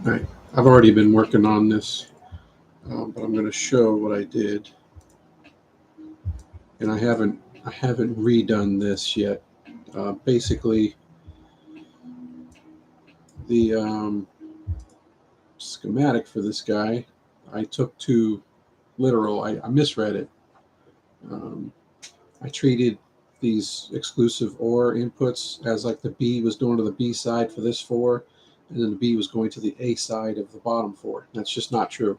All right, I've already been working on this, but I'm going to show what I did, and I haven't redone this yet. Basically, the schematic for this guy, I took too literal. I misread it. Um, I treated these exclusive OR inputs as like the B was going to the B side for this four, and then the B was going to the A side of the bottom four. That's just not true.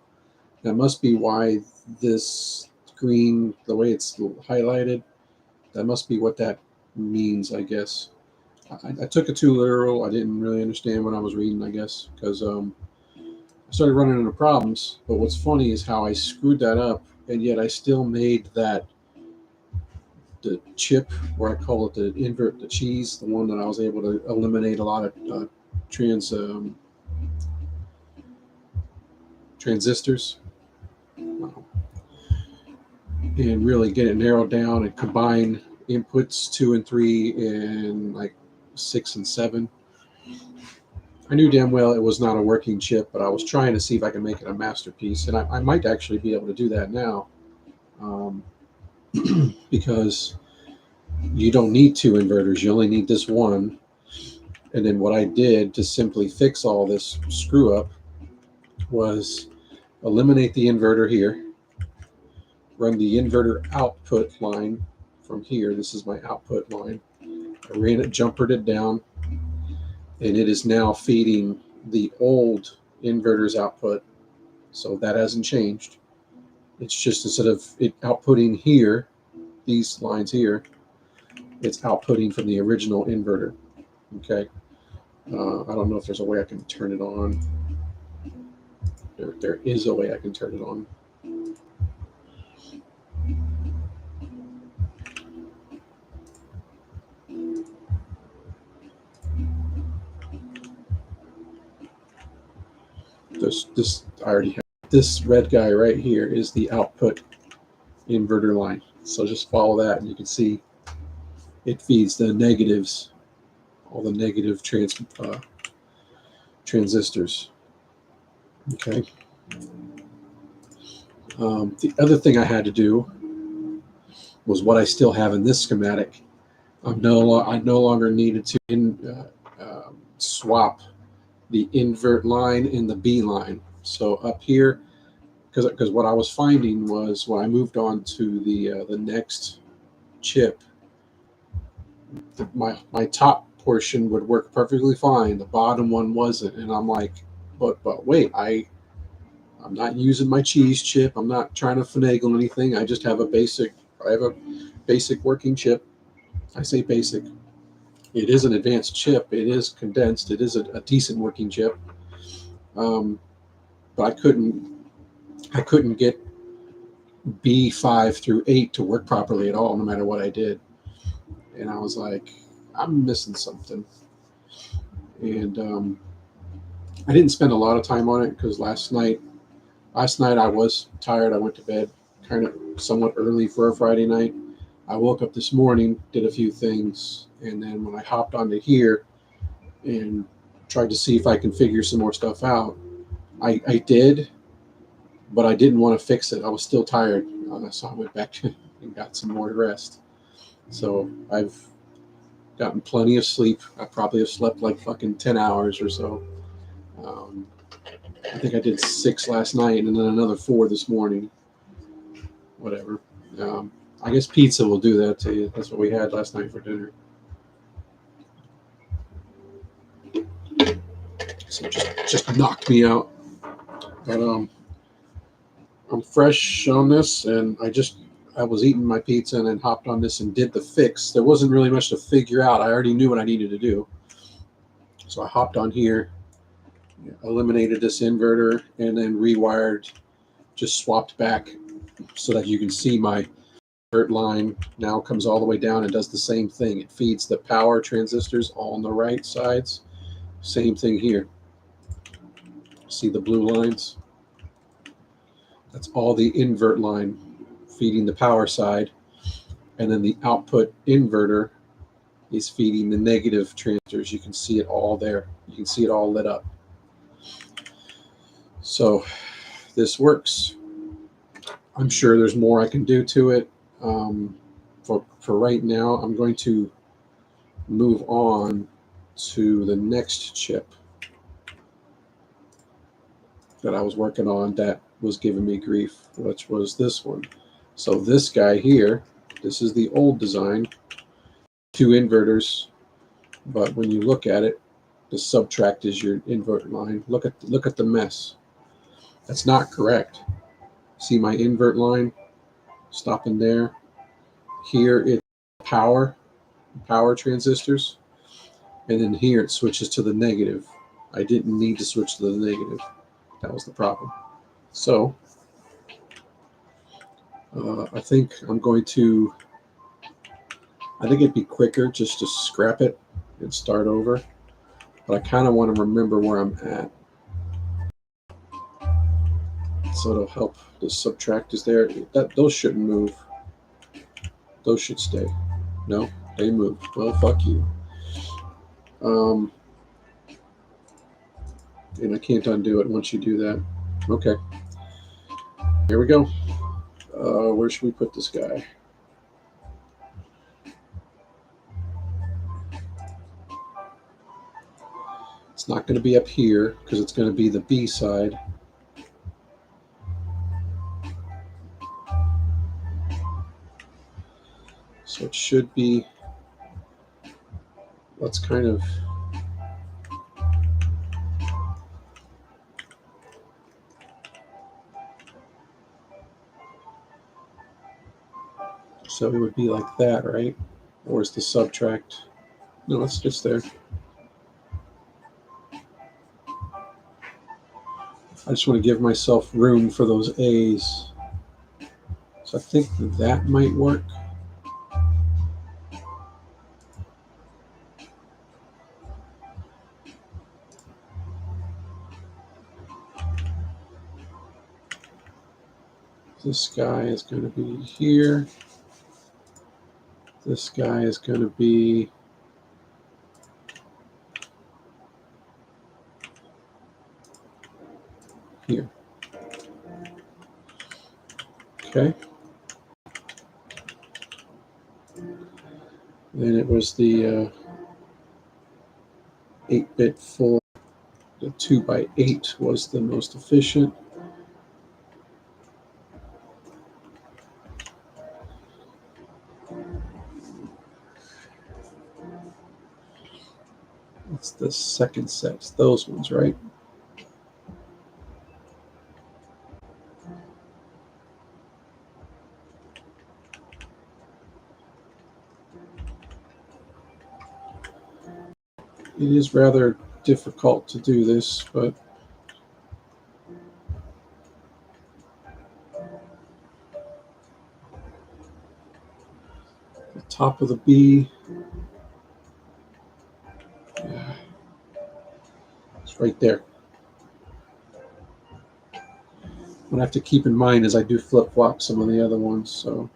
That must be why this green, the way it's highlighted, that must be what that means, I guess. I took it too literal. I didn't really understand what I was reading, I guess, because I started running into problems. But what's funny is how I screwed that up, and yet I still made that the chip, or I call it the invert, the cheese, the one that I was able to eliminate a lot of trans transistors, and really get it narrowed down and combine inputs 2 and 3 and like 6 and 7. I knew damn well it was not a working chip, but I was trying to see if I could make it a masterpiece, and I might actually be able to do that now, um, because you don't need 2 inverters, you only need this one. And then what I did to simply fix all this screw up was eliminate the inverter here, run the inverter output line from here. This is my output line. I ran it, jumpered it down, and it is now feeding the old inverter's output. So that hasn't changed. It's just instead of it outputting here, these lines here, it's outputting from the original inverter. Okay. I don't know if there's a way I can turn it on. There is a way I can turn it on. This I already have. This red guy right here is the output inverter line. So just follow that, and you can see it feeds the negatives, all the negative transistors. Okay. The other thing I had to do was what I still have in this schematic. I no longer needed to swap the invert line and the B line. So up here, because what I was finding was when I moved on to the next chip, my top portion would work perfectly fine. The bottom one wasn't, and I'm like, but wait, I'm not using my cheese chip. I'm not trying to finagle anything. I just have a basic. I have a basic working chip. I say basic. It is an advanced chip. It is condensed. It is a decent working chip. But I couldn't get B5 through 8 to work properly at all, no matter what I did. And I was like, I'm missing something. And I didn't spend a lot of time on it because last night I was tired. I went to bed kind of somewhat early for a Friday night. I woke up this morning, did a few things, and then when I hopped onto here and tried to see if I can figure some more stuff out, I did, but I didn't want to fix it. I was still tired, so I went back and got some more rest. So I've gotten plenty of sleep. I probably have slept like fucking 10 hours or so. I think I did 6 last night and then another 4 this morning. Whatever. I guess pizza will do that to you. That's what we had last night for dinner. So just knocked me out. But I'm fresh on this, and I was eating my pizza and then hopped on this and did the fix. There wasn't really much to figure out. I already knew what I needed to do. So I hopped on here, eliminated this inverter, and then rewired, just swapped back so that you can see my invert line now comes all the way down and does the same thing. It feeds the power transistors all on the right sides. Same thing here. See the blue lines? That's all the invert line feeding the power side. And then the output inverter is feeding the negative transistors. You can see it all there. You can see it all lit up. So this works. I'm sure there's more I can do to it. For right now, I'm going to move on to the next chip that I was working on that was giving me grief, which was this one. So this guy here, this is the old design, 2 inverters, but when you look at it, the subtract is your inverter line. Look at the mess. That's not correct. See my invert line stopping there. Here it's power transistors, and then here it switches to the negative. I didn't need to switch to the negative. That was the problem. So I think it'd be quicker just to scrap it and start over, but I kind of want to remember where I'm at. So it'll help. The subtract is there. Those shouldn't move. Those should stay. No, they move. Well, fuck you. And I can't undo it once you do that. Okay. Here we go. Where should we put this guy? It's not going to be up here because it's going to be the B side. So it should be, let's kind of, so it would be like that, right? Or is the subtract? No, it's just there. I just want to give myself room for those A's. So I think that might work. This guy is going to be here. This guy is going to be here. Okay. Then it was the 8-bit full. The 2x8 was the most efficient. It's the second set. It's those ones, right? It is rather difficult to do this, but the top of the B, it's right there. What I have to keep in mind is I do flip-flop some of the other ones, so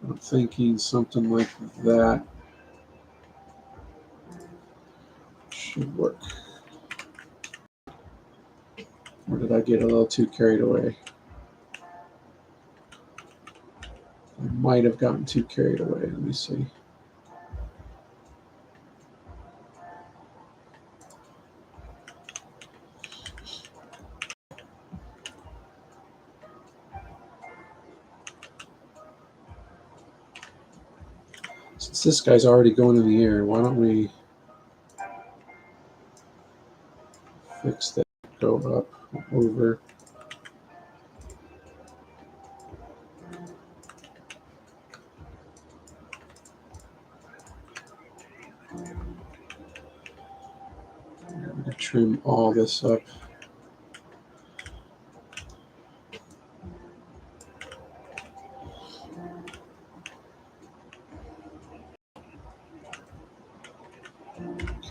I'm thinking something like that should work. Or did I get a little too carried away? I might have gotten too carried away. Let me see. Since this guy's already going in the air, why don't we fix that? Go up, over. I'm going to trim all this up.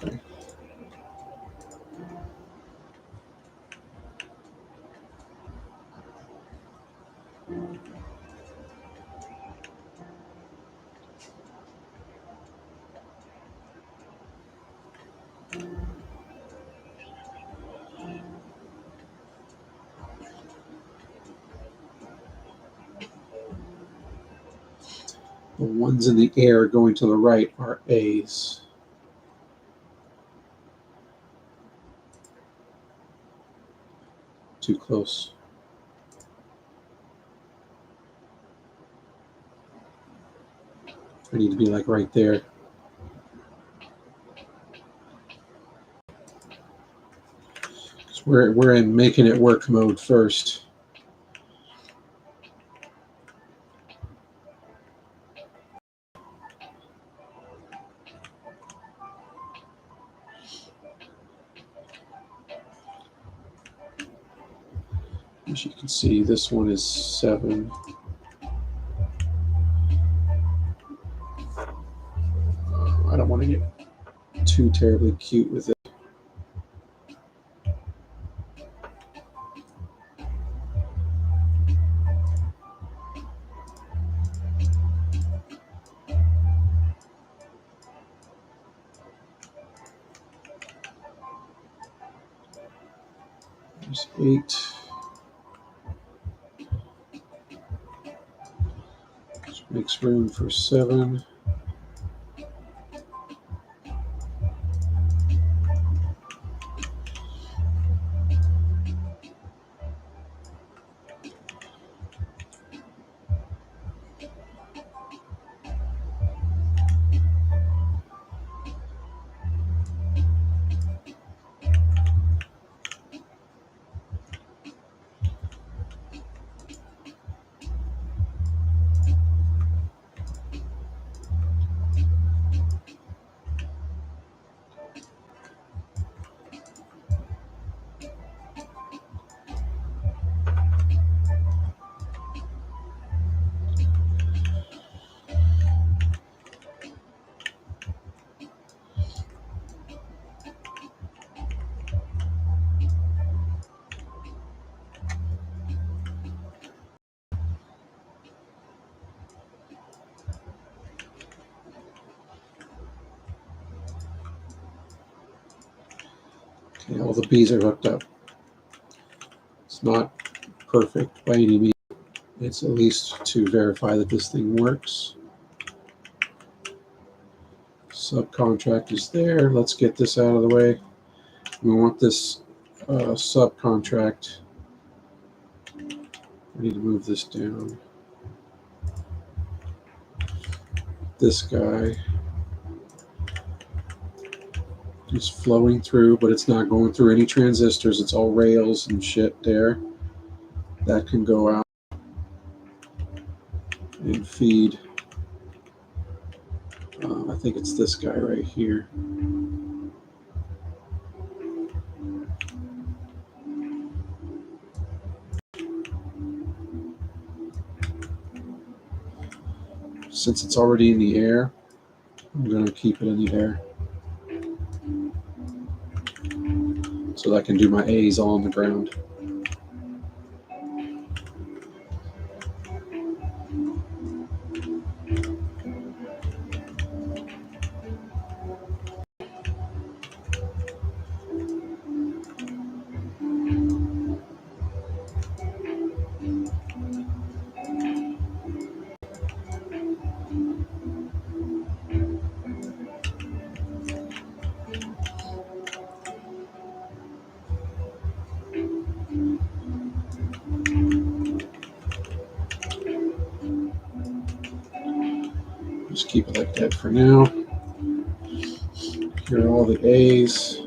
Okay. The ones in the air going to the right are A's. Too close. I need to be like right there. We're in making it work mode first. As you can see, this one is 7. I don't want to get too terribly cute with it. There's 8. Which makes room for 7. Okay, all the B's are hooked up. It's not perfect by any means. It's at least to verify that this thing works. Subcontract is there. Let's get this out of the way. We want this subcontract. I need to move this down. This guy is flowing through, but it's not going through any transistors. It's all rails and shit there. That can go out and feed. I think it's this guy right here. Since it's already in the air, I'm going to keep it in the air so that I can do my A's all on the ground. Just keep it like that for now. Here are all the A's.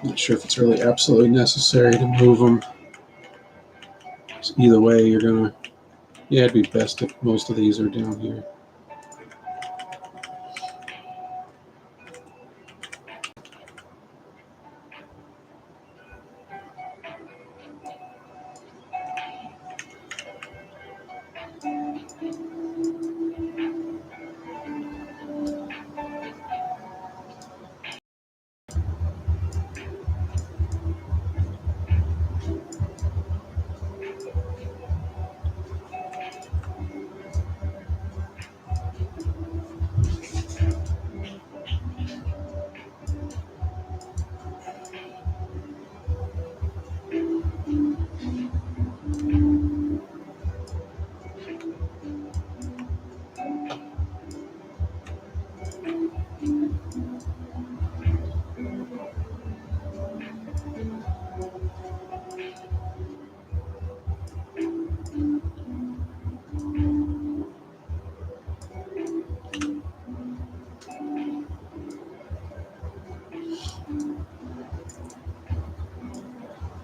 Not sure if it's really absolutely necessary to move them. So either way, you're gonna, yeah, it'd be best if most of these are down here.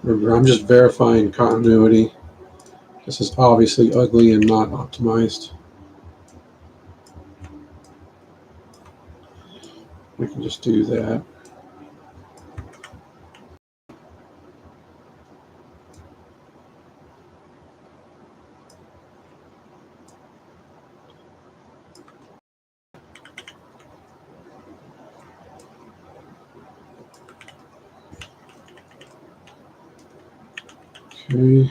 I'm just verifying continuity. This is obviously ugly and not optimized. We can just do that. Okay.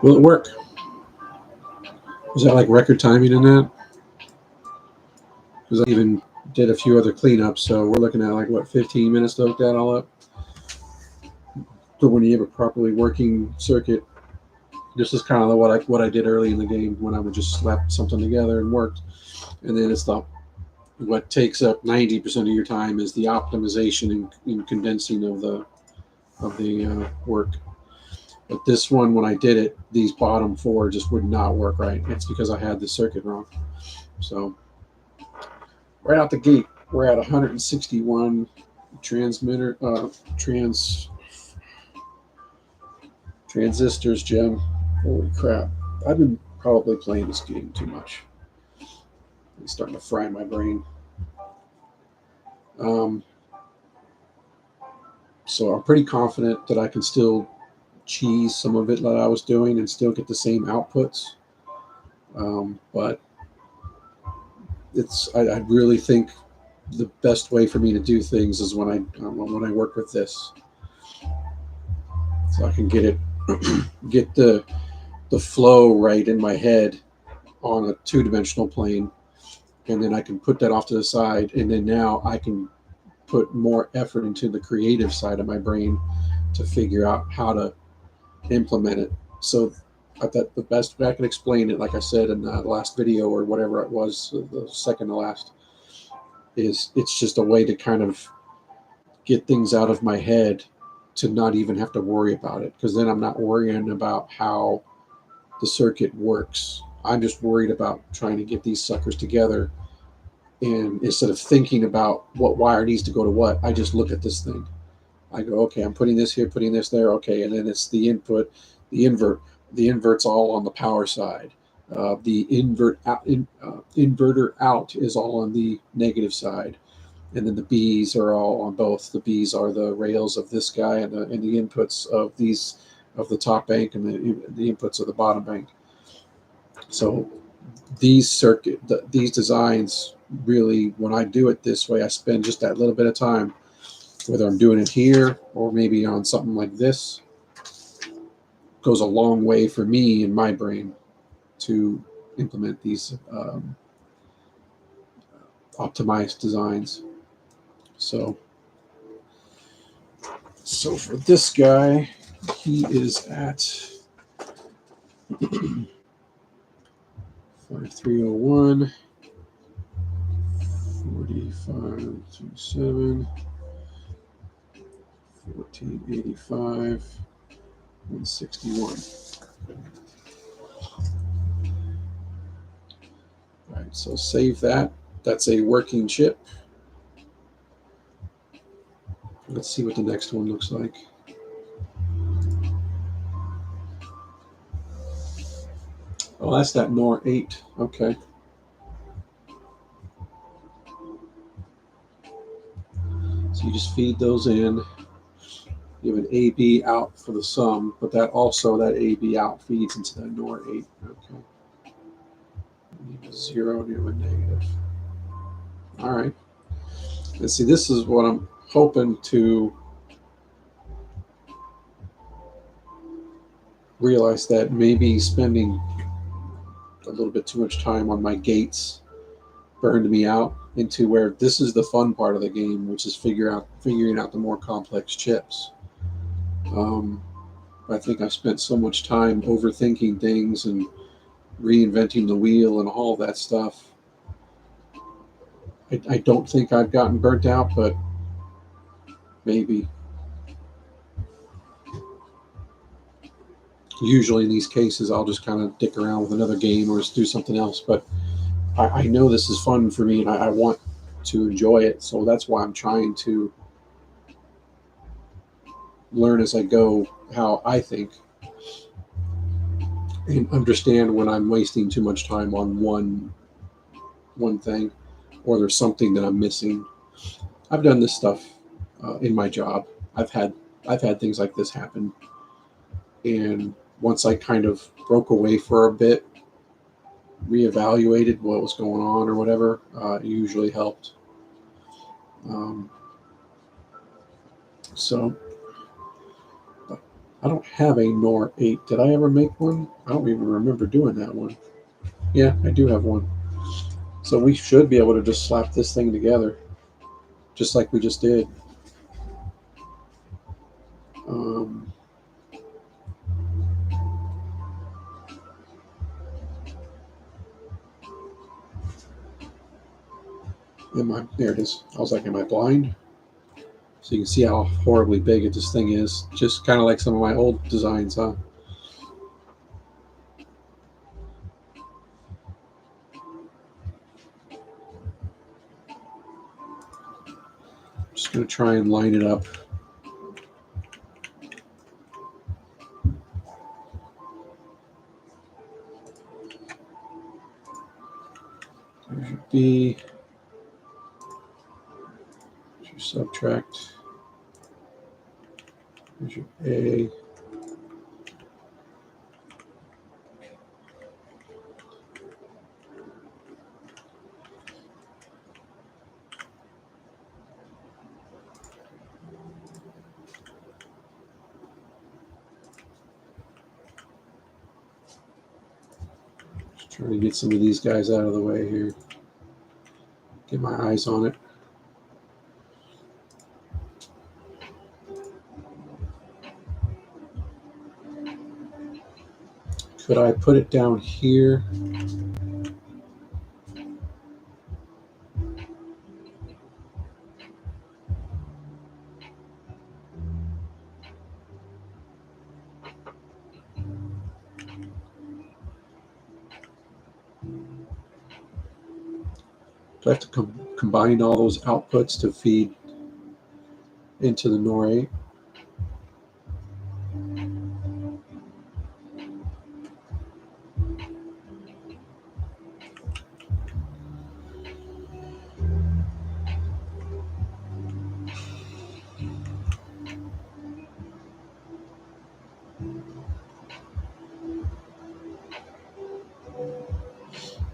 Will it work? Is that like record timing in that? Because I even did a few other cleanups, so we're looking at like what, 15 minutes to hook that all up. But when you have a properly working circuit, this is kind of what I did early in the game when I would just slap something together and worked. And then it's what takes up 90% of your time is the optimization and condensing of the work. But this one, when I did it, these bottom four just would not work right. It's because I had the circuit wrong. So right out the gate, we're at 161 transistors, Jim. Holy crap. I've been probably playing this game too much. It's starting to fry my brain. So I'm pretty confident that I can still cheese some of it that I was doing and still get the same outputs. But I really think the best way for me to do things is when I work with this, so I can get the flow right in my head on a two-dimensional plane, and then I can put that off to the side, and then now I can put more effort into the creative side of my brain to figure out how to implement it. So I thought the best way I can explain it, like I said in the last video or whatever it was, the second to last, is it's just a way to kind of get things out of my head to not even have to worry about it, because then I'm not worrying about how the circuit works. I'm just worried about trying to get these suckers together, and instead of thinking about what wire needs to go to what, I just look at this thing. I go, okay, I'm putting this here, putting this there, okay, and then it's the input, the invert. The invert's all on the power side. The inverter out is all on the negative side, and then the B's are all on both. The B's are the rails of this guy, and the inputs of the top bank, and the inputs of the bottom bank. So these designs, really, when I do it this way, I spend just that little bit of time, whether I'm doing it here or maybe on something like this, goes a long way for me in my brain to implement these optimized designs. So for this guy, he is at 5301, 4527, 1485, 161. All right, so save that. That's a working chip. Let's see what the next one looks like. Oh, that's that NOR 8. Okay. So you just feed those in. You have an AB out for the sum, but that AB out feeds into that NOR 8. Okay. You need a 0 and you have a negative. All right. And see, this is what I'm hoping to realize, that maybe spending a little bit too much time on my gates burned me out into where this is the fun part of the game, which is figuring out the more complex chips. I think I spent so much time overthinking things and reinventing the wheel and all that stuff. I don't think I've gotten burnt out, but maybe. Usually in these cases, I'll just kind of dick around with another game or just do something else. But I know this is fun for me and I want to enjoy it. So that's why I'm trying to learn as I go how I think and understand when I'm wasting too much time on one thing or there's something that I'm missing. I've done this stuff in my job. I've had I've had things like this happen, and once I kind of broke away for a bit, reevaluated what was going on or whatever, it usually helped. Um, so I don't have a NOR 8. Did I ever make one? I don't even remember doing that one. Yeah, I do have one. So we should be able to just slap this thing together, just like we just did. Um, there it is. I was like, am I blind? So you can see how horribly big this thing is. Just kind of like some of my old designs, huh? Just going to try and line it up. There's your B. There's your subtract. There's your A. Just trying to get some of these guys out of the way here. Get my eyes on it. Could I put it down here? Do I have to combine all those outputs to feed into the NOR 8?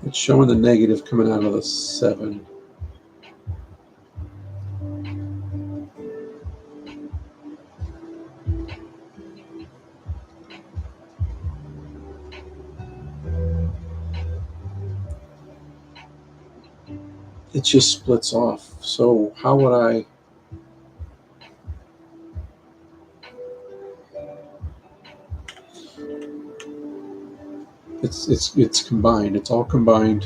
It's showing the negative coming out of the 7. It just splits off. So how would I? It's combined. It's all combined.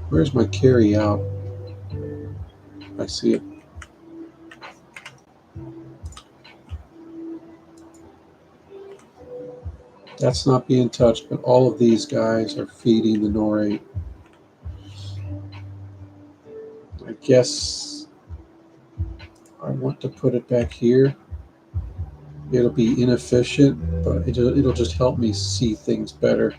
Where's my carry out? I see it. That's not being touched, but all of these guys are feeding the NOR 8. I guess I want to put it back here. It'll be inefficient, but it'll just help me see things better.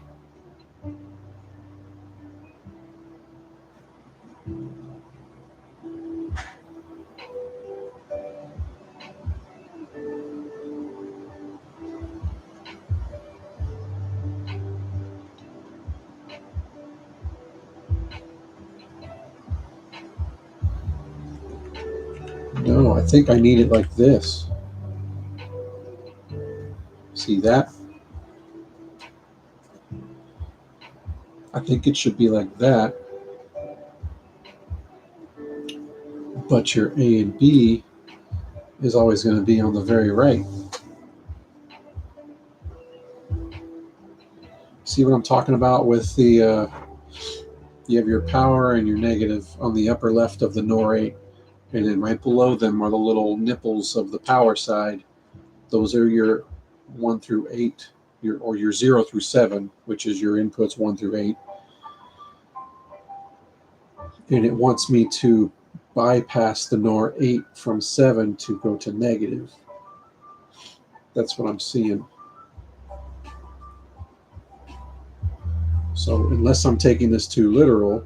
No, I think I need it like this. See that? I think it should be like that. but your A and B is always going to be on the very right. See what I'm talking about with the, you have your power and your negative on the upper left of the NOR 8, and then right below them are the little nipples of the power side. Those are your 1 through 8, your 0 through 7, which is your inputs 1 through 8. And it wants me to bypass the NOR 8 from 7 to go to negative. That's what I'm seeing. So unless I'm taking this too literal,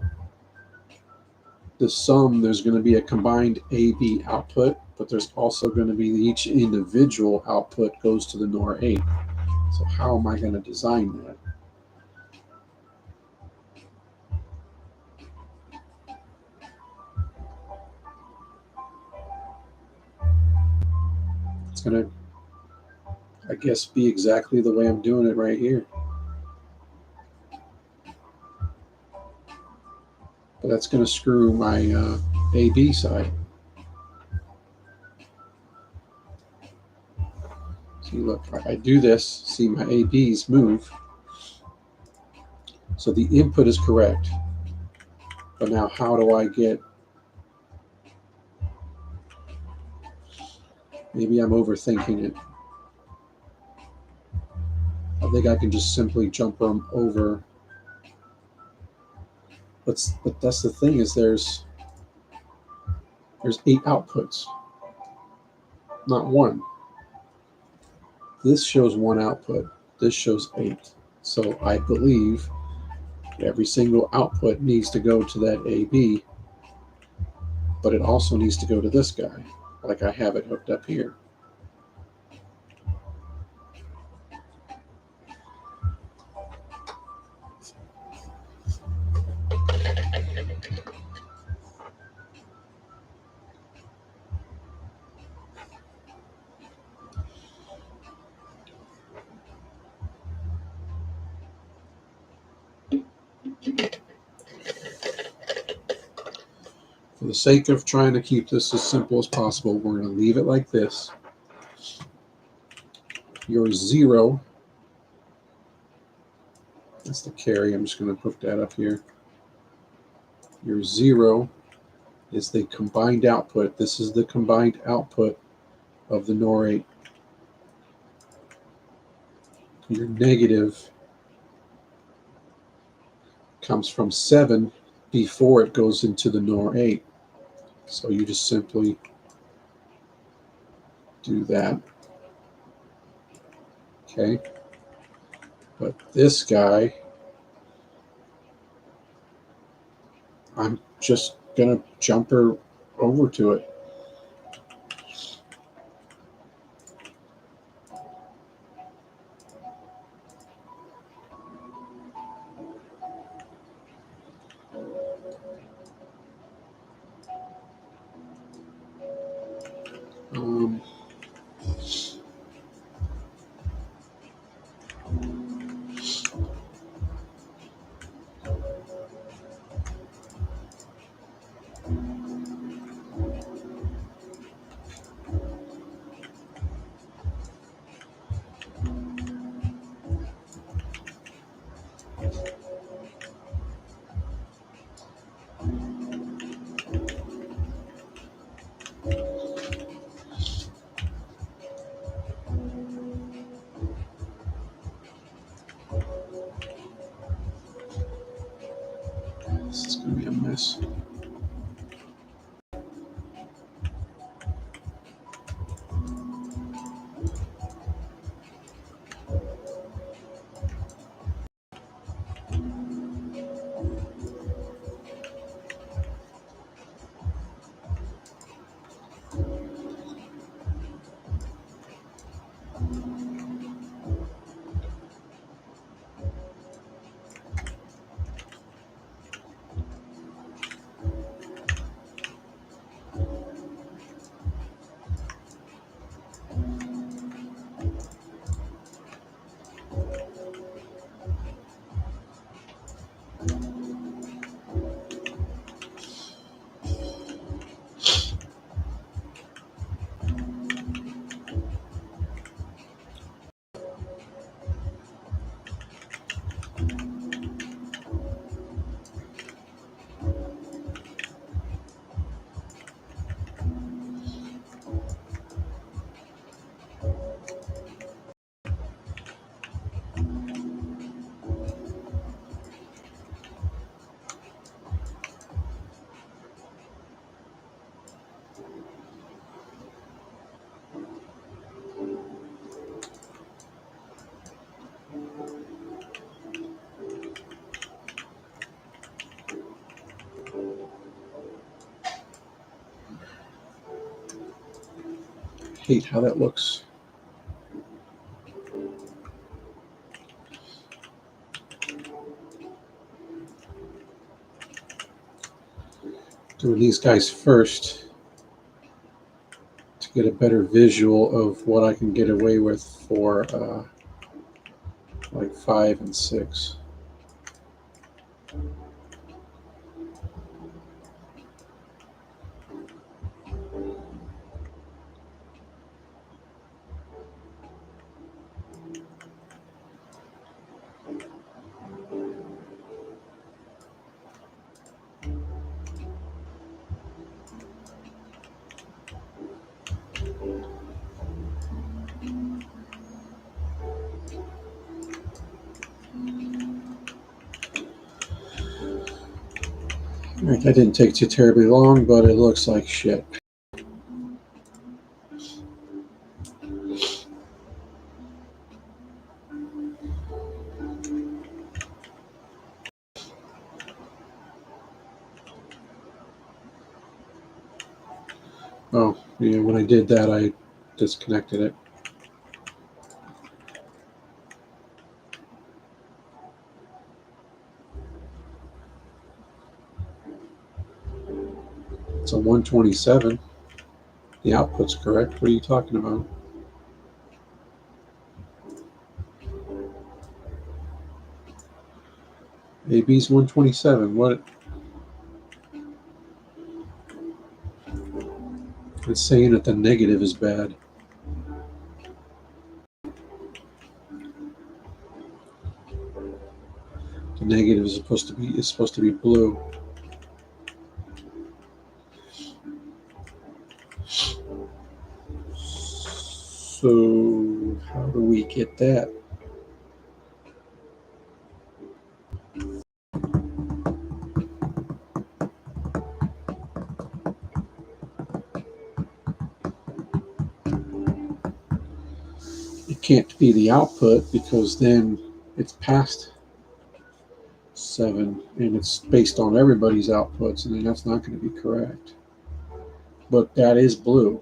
the sum, there's going to be a combined A-B output, but there's also going to be each individual output goes to the NOR 8. So how am I going to design that? It's going to, I guess, be exactly the way I'm doing it right here. But that's going to screw my A-B side. See, look, I do this, see my A-Bs move. So the input is correct. But now how do I get, maybe I'm overthinking it. I think I can just simply jump them over. But that's the thing, is there's 8 outputs, not 1. This shows 1 output. This shows 8. So I believe every single output needs to go to that AB, but it also needs to go to this guy, like I have it hooked up here. For the sake of trying to keep this as simple as possible, we're going to leave it like this. Your 0, that's the carry. I'm just going to hook that up here. Your 0 is the combined output. This is the combined output of the NOR 8. Your negative comes from 7 before it goes into the NOR 8. So you just simply do that. Okay. But this guy, I'm just going to jump her over to it. indicate how that looks. Doing these guys first to get a better visual of what I can get away with for like 5 and 6. All right, that didn't take too terribly long, but it looks like shit. Oh, yeah, when I did that, I disconnected it. It's a 127. The output's correct. What are you talking about? AB's 127. What? It's saying that the negative is bad. The negative is supposed to be blue. So how do we get that? It can't be the output because then it's past 7 and it's based on everybody's outputs, and then that's not going to be correct. But that is blue.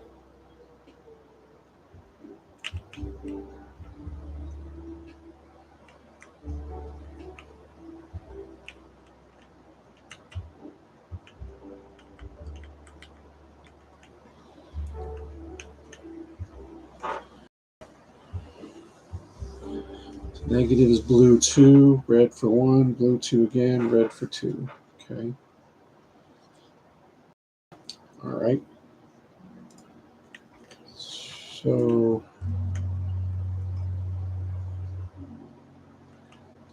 Negative is blue 2, red for 1, blue 2 again, red for 2. Okay. All right. So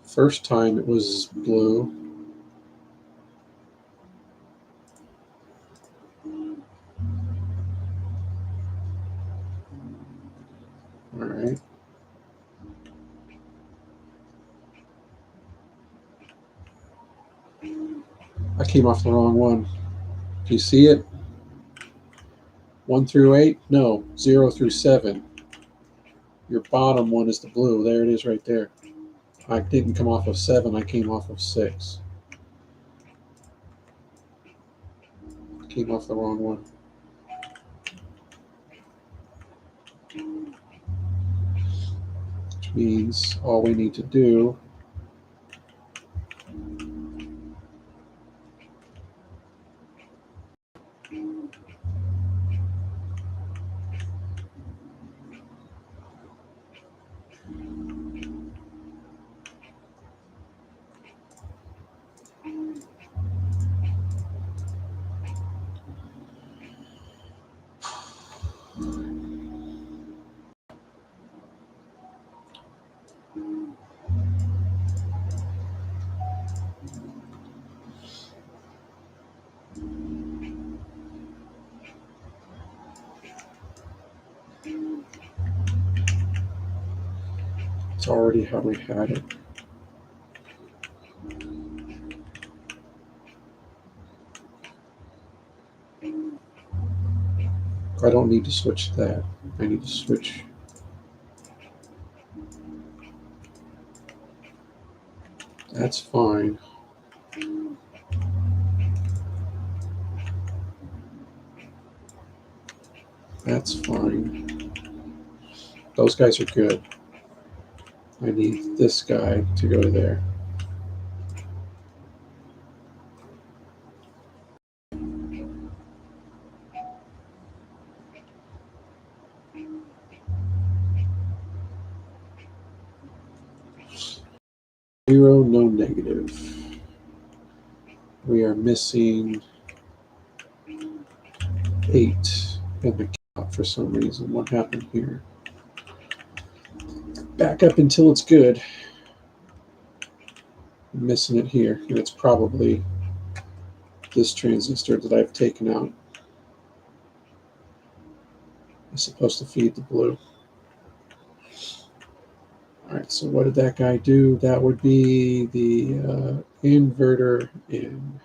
first time it was blue. All right. I came off the wrong one. Do you see it? 1 through 8? No, 0 through 7. Your bottom one is the blue. There it is right there. I didn't come off of 7. I came off of 6. I came off the wrong one. Which means all we need to do it's already how we had it. I don't need to switch that. I need to switch. That's fine. That's fine. Those guys are good. I need this guy to go there. Zero, no negative. We are missing 8 in the cap for some reason. What happened here? Back up until it's good. I'm missing it here, and it's probably this transistor that I've taken out. It's supposed to feed the blue. All right, so what did that guy do? That would be the inverter in.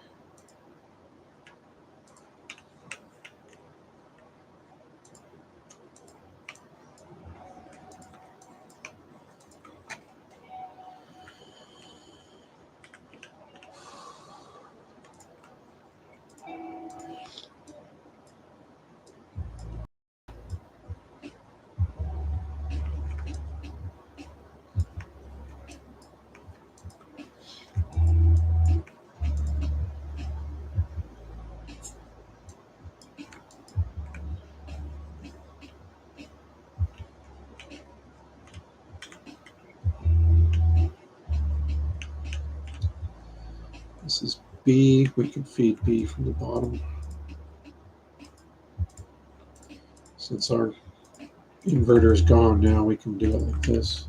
This is B. We can feed B from the bottom. Since our inverter is gone now, we can do it like this.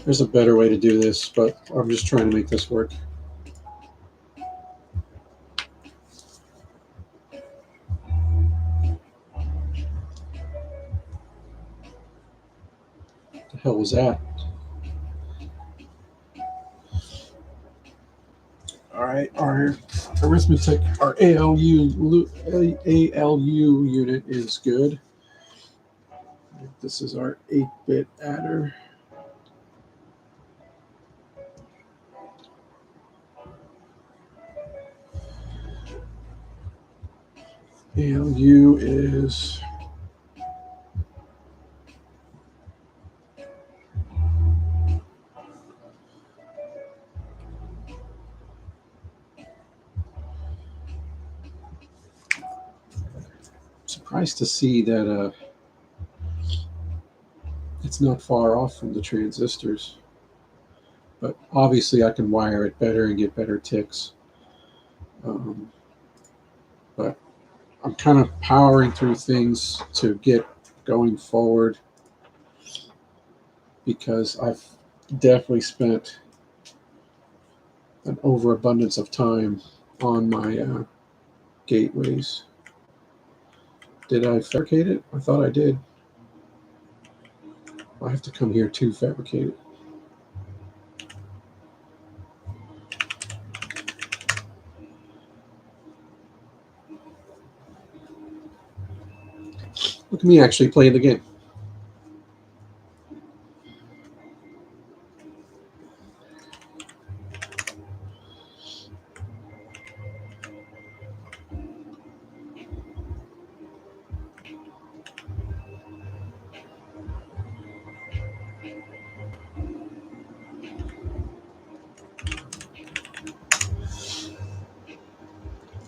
There's a better way to do this, but I'm just trying to make this work. What the hell was that? All right, our arithmetic, our ALU unit is good. This is our 8-bit adder. ALU is surprised to see that it's not far off from the transistors, but obviously I can wire it better and get better ticks. But I'm kind of powering through things to get going forward because I've definitely spent an overabundance of time on my gateways. Did I fabricate it? I thought I did. I have to come here to fabricate it. Look at me actually play the game.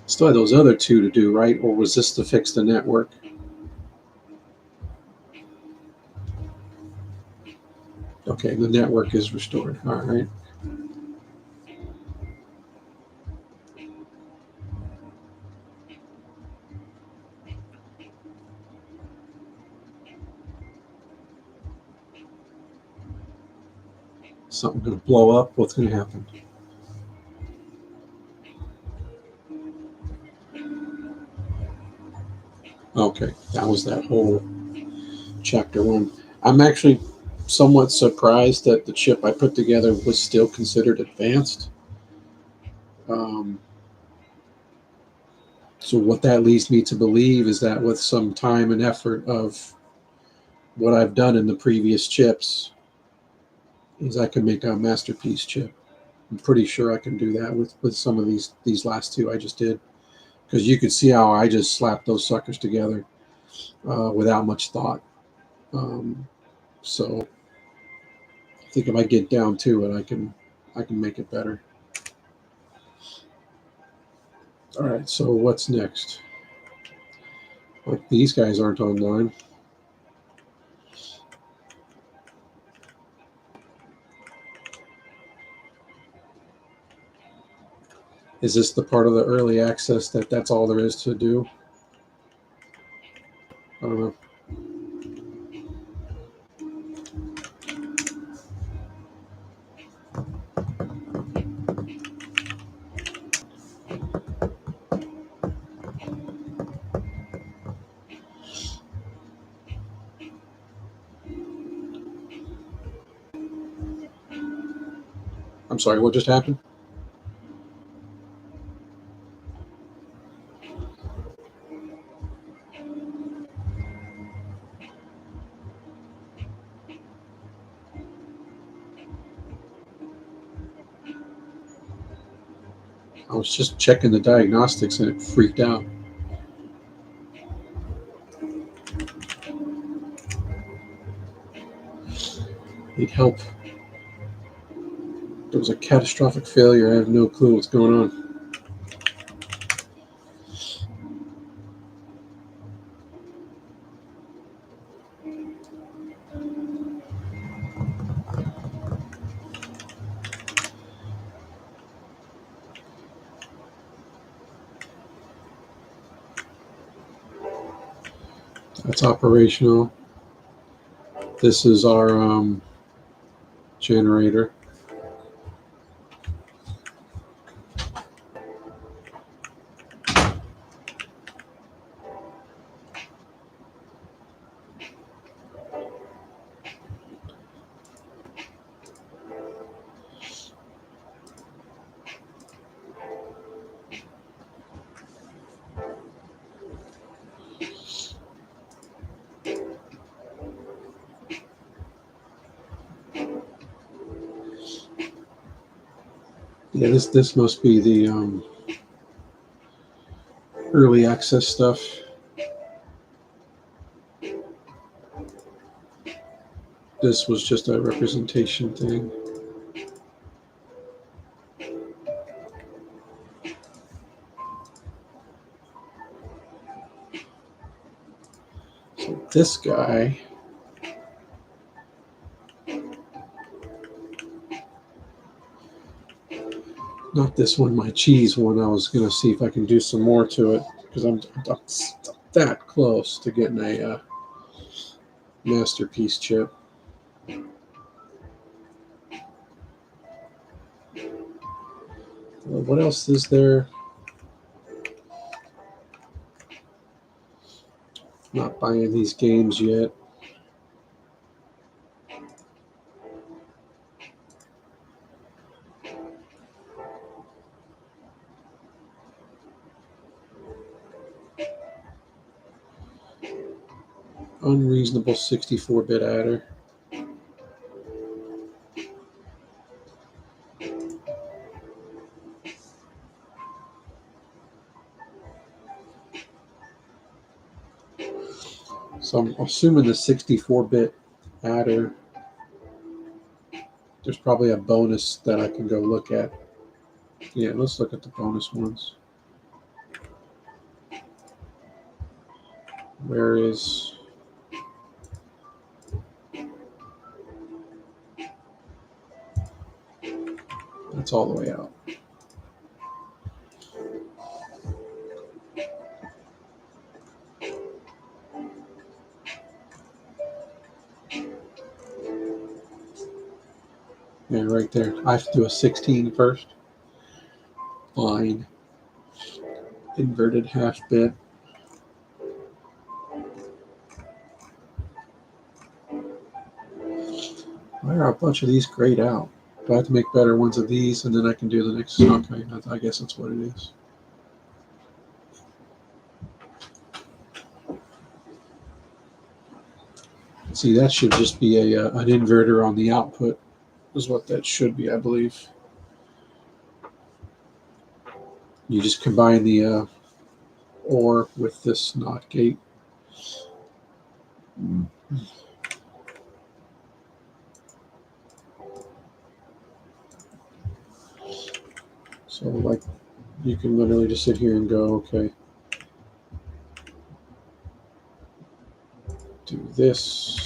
Still had those other two to do, right? Or was this to fix the network? Okay, the network is restored. All right. Something going to blow up? What's going to happen? Okay, that was that whole chapter 1. I'm actually somewhat surprised that the chip I put together was still considered advanced. Um, so what that leads me to believe is that with some time and effort of what I've done in the previous chips, is I can make a masterpiece chip. I'm pretty sure I can do that with some of these last two I just did, because you could see how I just slapped those suckers together without much thought. Um, so I think if I get down to it, I can make it better. All right, so what's next? Like these guys aren't online. Is this the part of the early access that's all there is to do? I don't know. I'm sorry, what just happened? I was just checking the diagnostics and it freaked out. Need help. There was a catastrophic failure. I have no clue what's going on. That's operational. This is our generator. Yeah, this must be the early access stuff. This was just a representation thing. So this guy, not this one, my cheese one. I was gonna see if I can do some more to it because I'm that close to getting a masterpiece chip. What else is there? Not buying these games yet. Unreasonable 64-bit adder. So I'm assuming the 64-bit adder, there's probably a bonus that I can go look at. Yeah, let's look at the bonus ones. Where is... That's all the way out. Yeah, right there. I have to do a 16 first. Fine. Inverted half bit. Why are a bunch of these grayed out? But I have to make better ones of these, and then I can do the next. Okay, I guess that's what it is. See, that should just be an inverter on the output, is what that should be, I believe. You just combine the OR with this NOT gate. So, like, you can literally just sit here and go, okay, do this.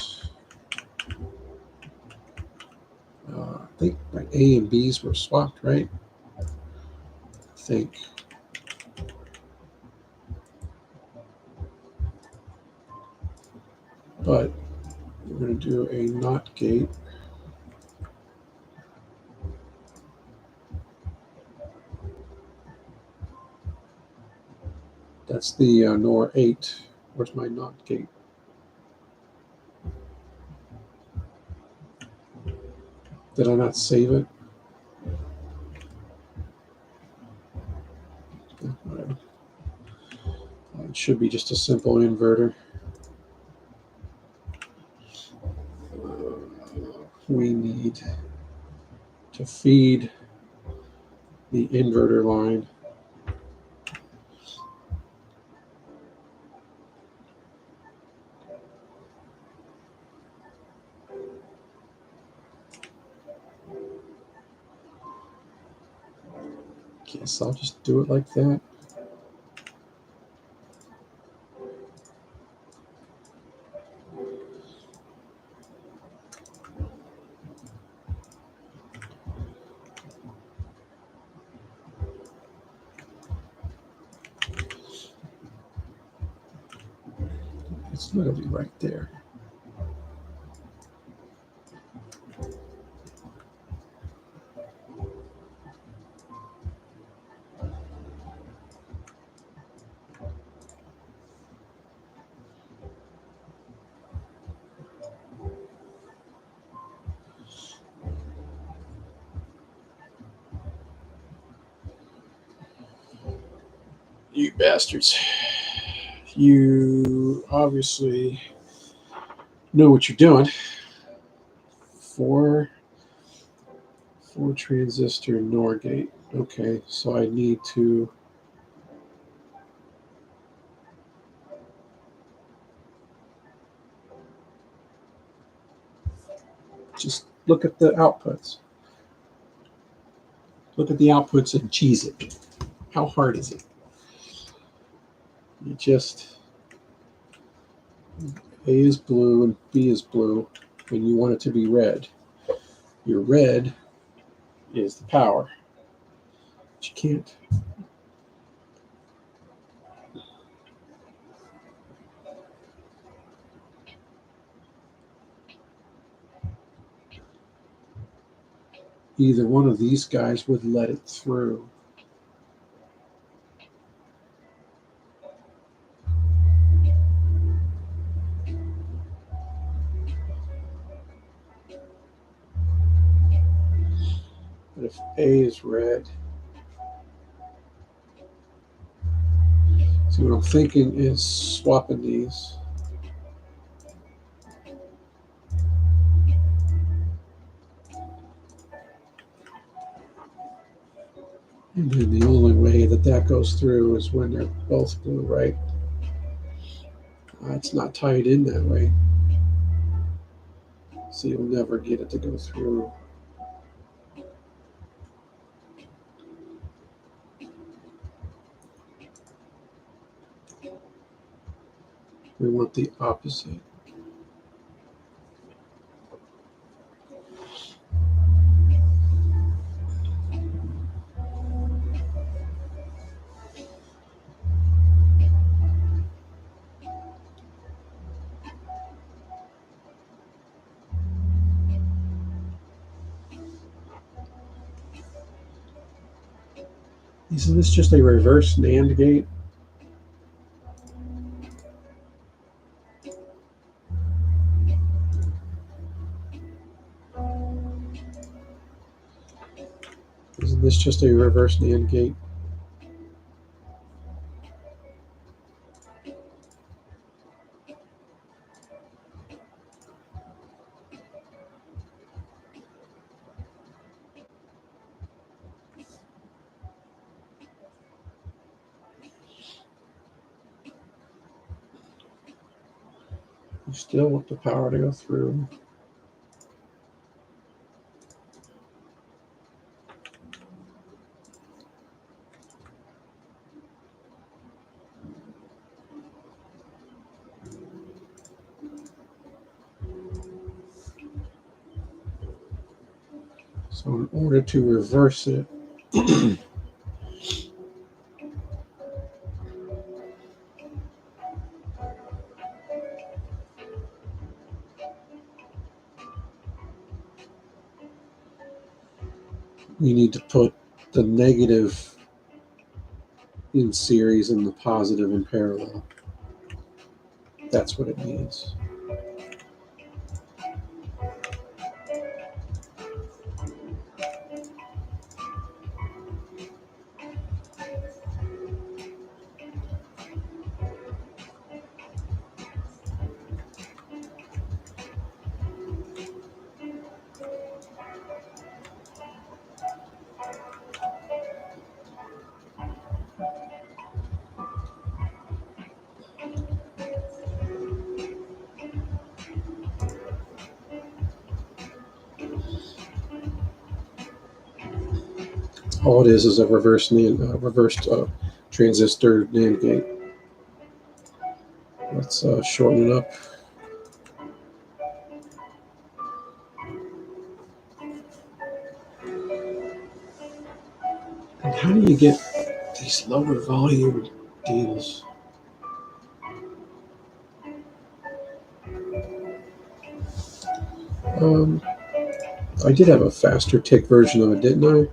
I think my A and B's were swapped, right? I think. But we're going to do a NOT gate. That's the NOR 8. Where's my NOT gate? Did I not save it? Whatever. It should be just a simple inverter. We need to feed the inverter line. Guess I'll just do it like that. It's literally right there. You bastards. You obviously know what you're doing. Four transistor NOR gate. Okay, so I need to just look at the outputs. Look at the outputs and cheese it. How hard is it? You just, A is blue and B is blue, and you want it to be red. Your red is the power. But you can't. Either one of these guys would let it through. But if A is red, see what I'm thinking is swapping these. And then the only way that that goes through is when they're both blue, right? It's not tied in that way. So you'll never get it to go through. We want the opposite. Isn't this just a reverse NAND gate? Isn't this just a reverse NAND gate? You still want the power to go through. So in order to reverse it, we need to put the negative in series and the positive in parallel. That's what it means. All it is a reversed transistor NAND gate. Let's shorten it up. And how do you get these lower volume deals? I did have a faster tick version of it, didn't I?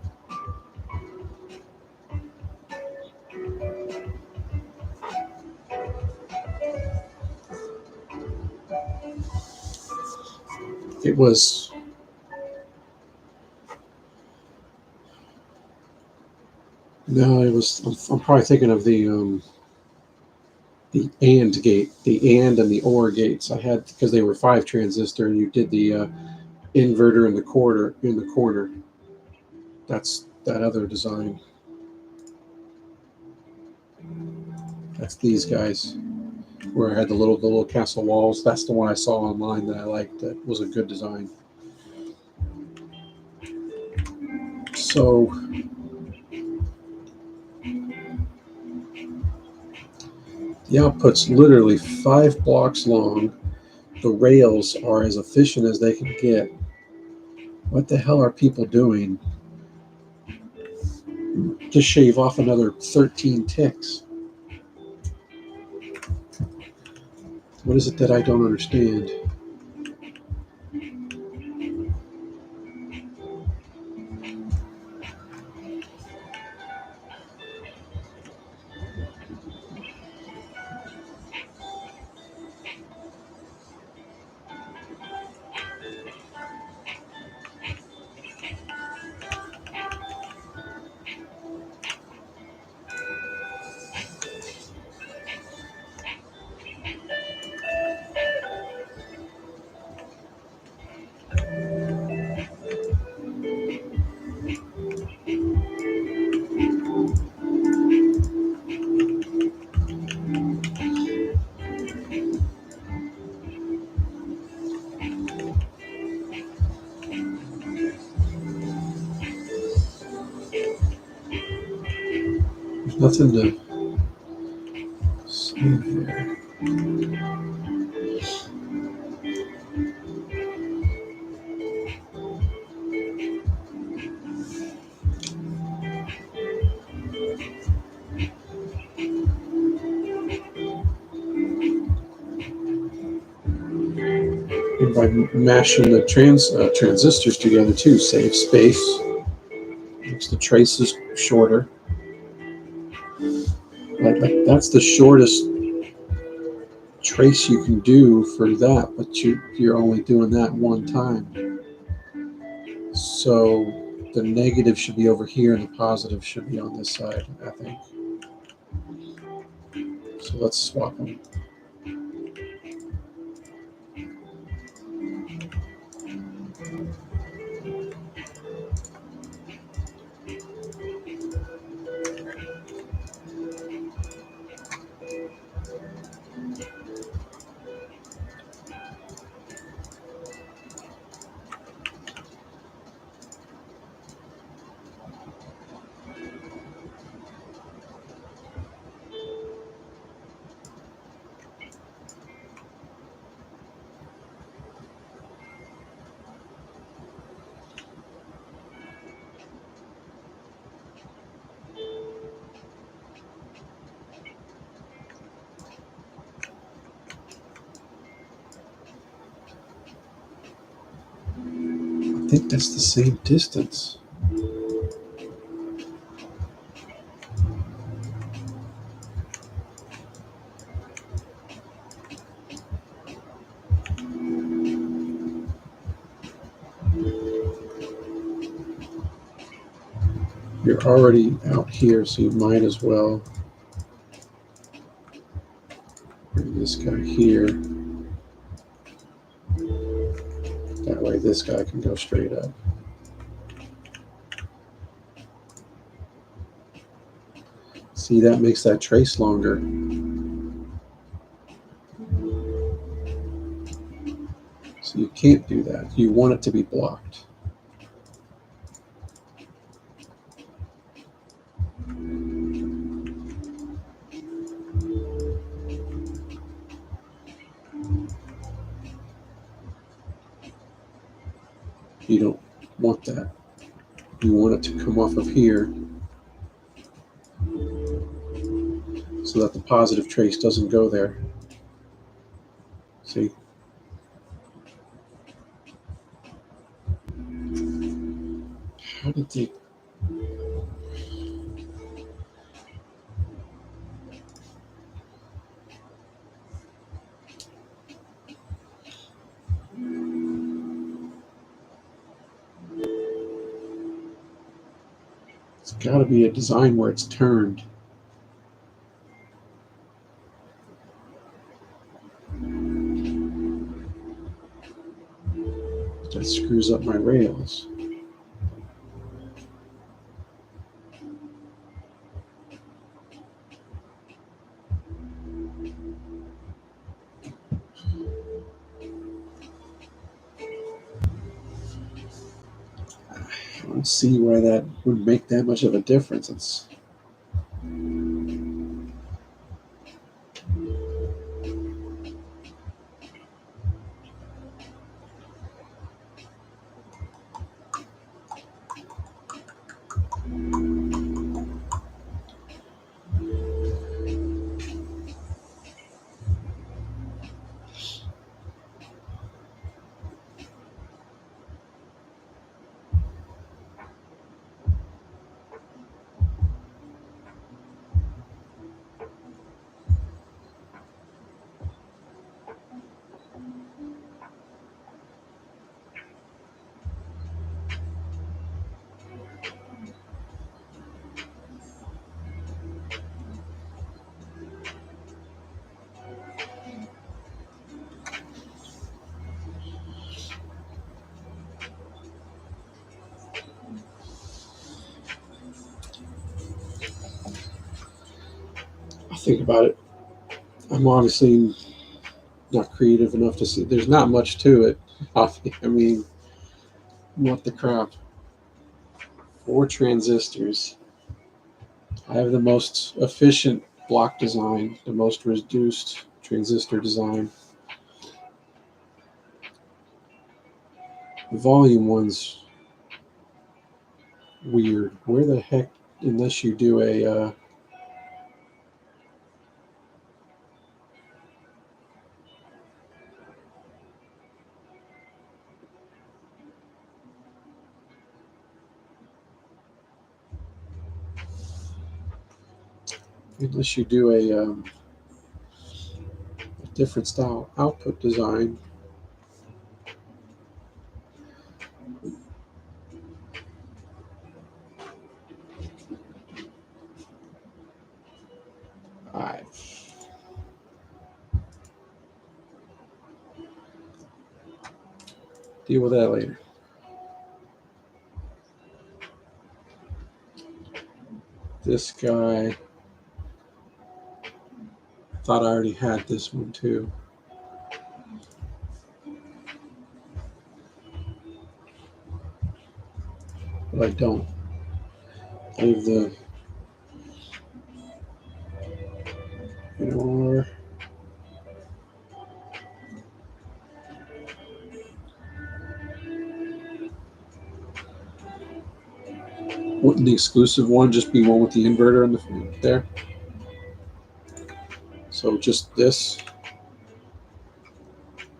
It was. No, it was. I'm probably thinking of the AND gate, the AND and the OR gates. I had because they were 5 transistor, and you did the inverter in the corner. That's that other design. That's these guys, where I had the little castle walls. That's the one I saw online that I liked. That was a good design. So the output's literally 5 blocks long. The rails are as efficient as they can get. What the hell are people doing? Just shave off another 13 ticks. What is it that I don't understand? There's nothing to see here. And by mashing the transistors together too, saves space, makes the traces shorter. Like that's the shortest trace you can do for that, but you're only doing that one time. So the negative should be over here and the positive should be on this side, I think. So let's swap them. I think that's the same distance. You're already out here, so you might as well bring this guy here. That way this guy can go straight up. See, that makes that trace longer. So you can't do that. You want it to be blocked. You don't want that. You want it to come off of here so that the positive trace doesn't go there. See? How did they... It's got to be a design where it's turned. That screws up my rails. I don't see why that would make that much of a difference. It's... I think about it. I'm obviously not creative enough to see. There's not much to it. I mean, what the crap? 4 transistors. I have the most efficient block design, the most reduced transistor design. The volume one's weird. Where the heck, unless you do a... unless you do a different style output design. Deal with that later. This guy, I thought I already had this one too. But I don't. Leave the or wouldn't the exclusive one just be one with the inverter in the there? So just this,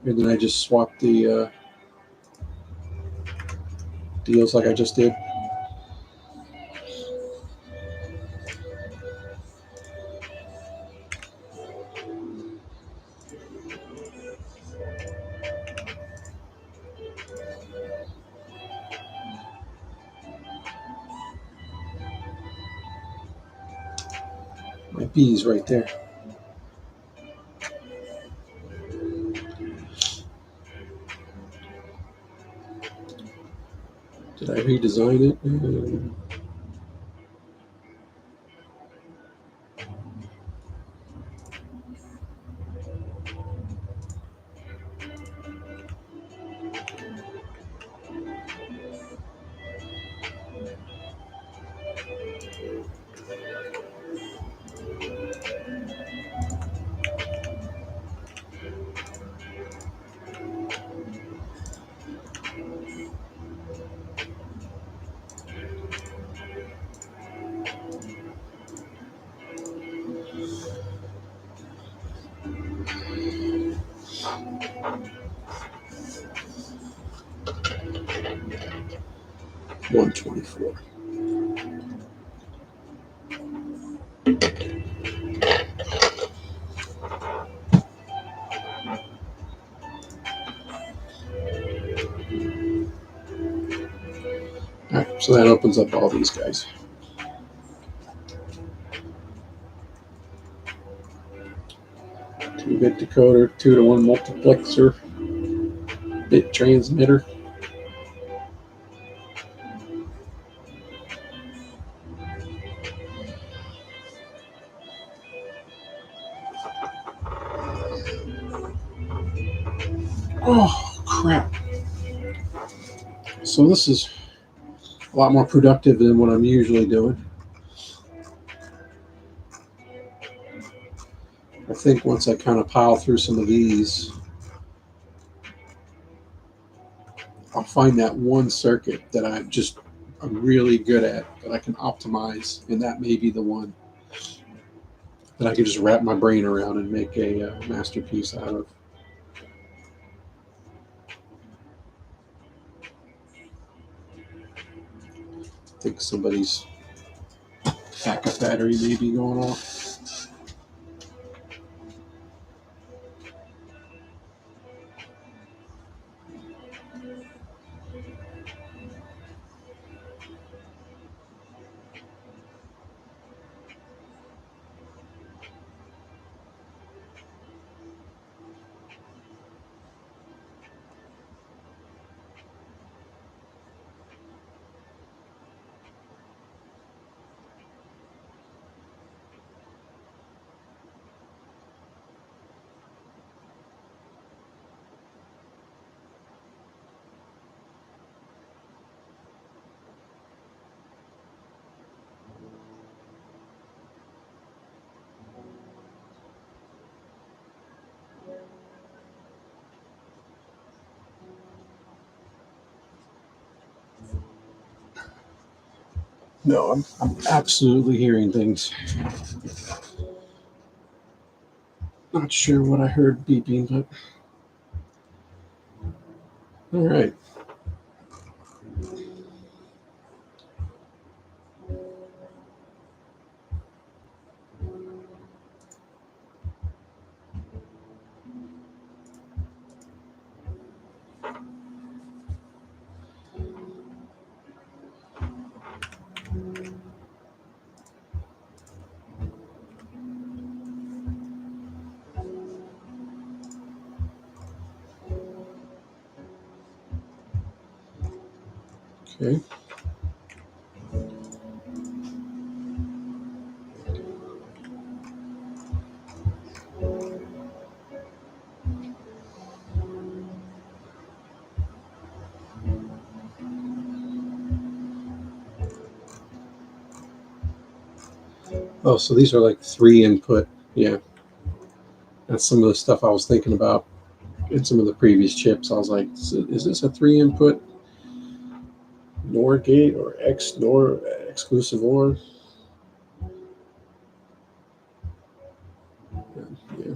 and then I just swap the deals like I just did. My B's right there. Did I redesign it? $124. All right, so that opens up all these guys. Two-bit decoder, 2-to-1 multiplexer, bit transmitter. Oh, crap. So this is a lot more productive than what I'm usually doing. I think once I kind of pile through some of these, I'll find that one circuit that I'm really good at, that I can optimize, and that may be the one that I could just wrap my brain around and make a masterpiece out of. I think somebody's backup battery may be going off. No, I'm absolutely hearing things. Not sure what I heard beeping, but all right. Okay. Oh, so these are like 3 input. Yeah. That's some of the stuff I was thinking about in some of the previous chips. I was like, is this a 3 input NOR gate or X NOR exclusive OR? Yeah.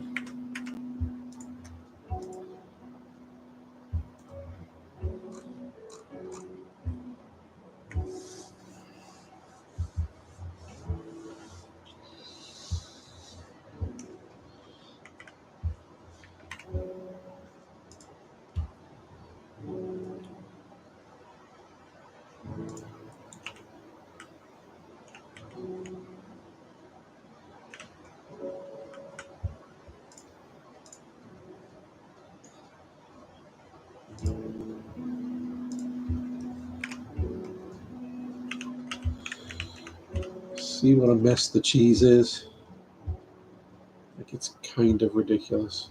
See what a mess the cheese is? Like, it's kind of ridiculous.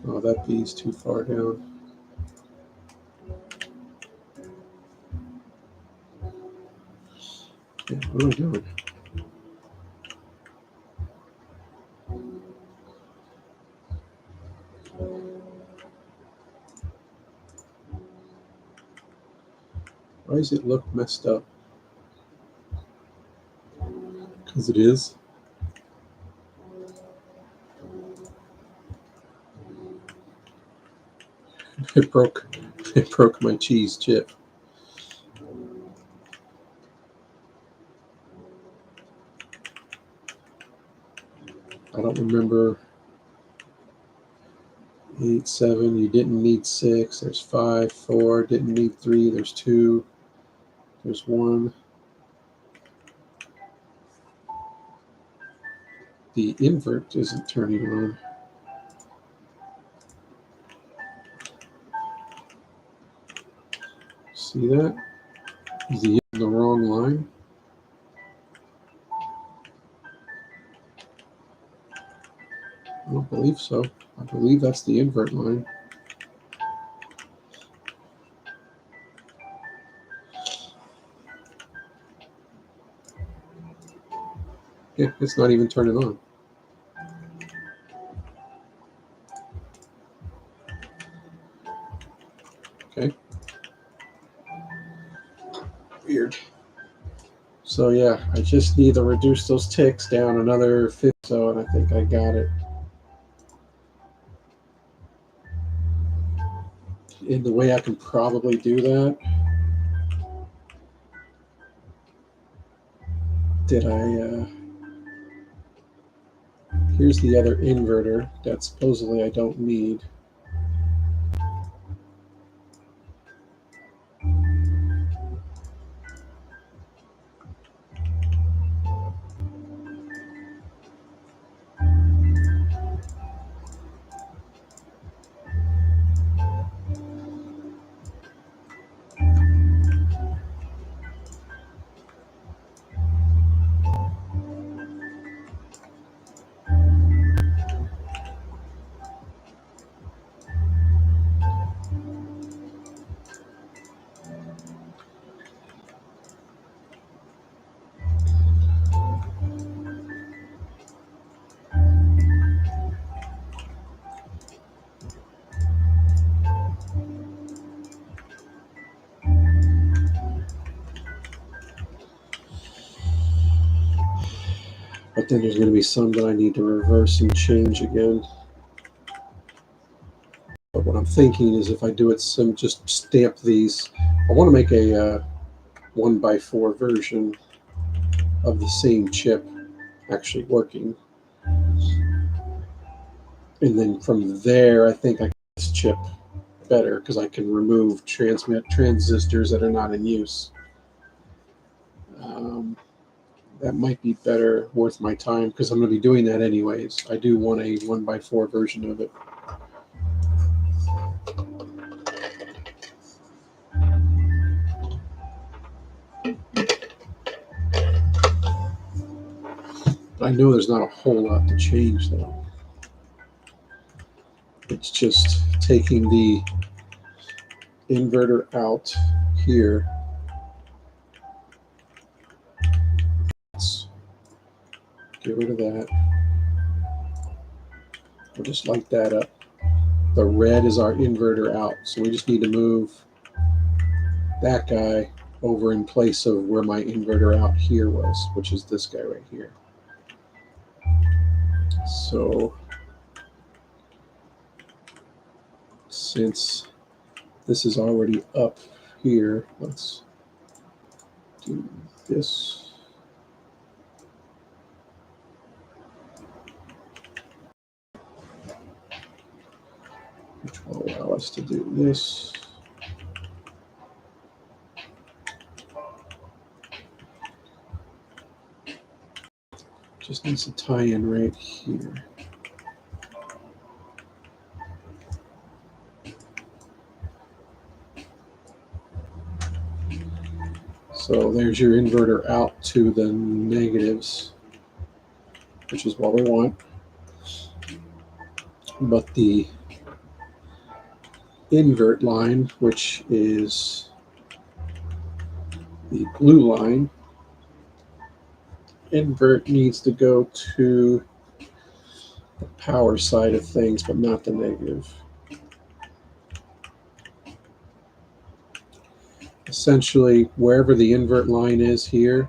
Oh, that B's too far down. Yeah, what am I doing? Why does it look messed up? Because it is. It broke. It broke my cheese chip. I don't remember. 8, 7. You didn't need 6. There's 5, 4. Didn't need 3. There's 2. There's 1. The invert isn't turning on. See that? Is he in the wrong line? I don't believe so. I believe that's the invert line. Yeah, it's not even turning on. Okay. Weird. So yeah, I just need to reduce those ticks down another 50 or so, and I think I got it. In the way I can probably do that, here's the other inverter that supposedly I don't need. But then there's going to be some that I need to reverse and change again. But what I'm thinking is if I do it, just stamp these. I want to make a 1x4 version of the same chip. actually working. And then from there, I think I can this chip better because I can remove transistors that are not in use. That might be better, worth my time, because I'm going to be doing that anyways. I do want a 1x4 version of it. I know there's not a whole lot to change though. It's just taking the inverter out here. Let's get rid of that. We'll just light that up. The red is our inverter out, so we just need to move that guy over in place of where my inverter out here was, which is this guy right here. So since this is already up here, let's do this. Which will allow us to do this. Just needs to tie in right here. So there's your inverter out to the negatives, which is what we want. But the invert line, which is the blue line, invert needs to go to the power side of things, but not the negative. Essentially, wherever the invert line is here,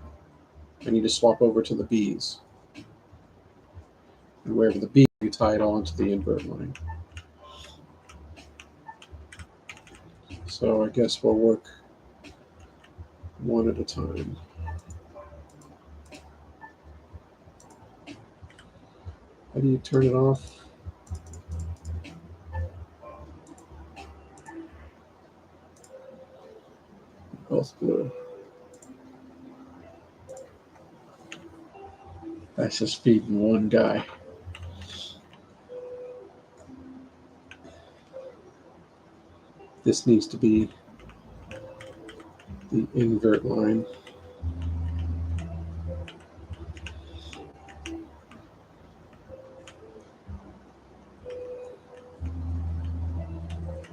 I need to swap over to the B's. And wherever the B, you tie it all into the invert line. So I guess we'll work one at a time. How do you turn it off? Both blue. That's just feeding one guy. This needs to be the invert line.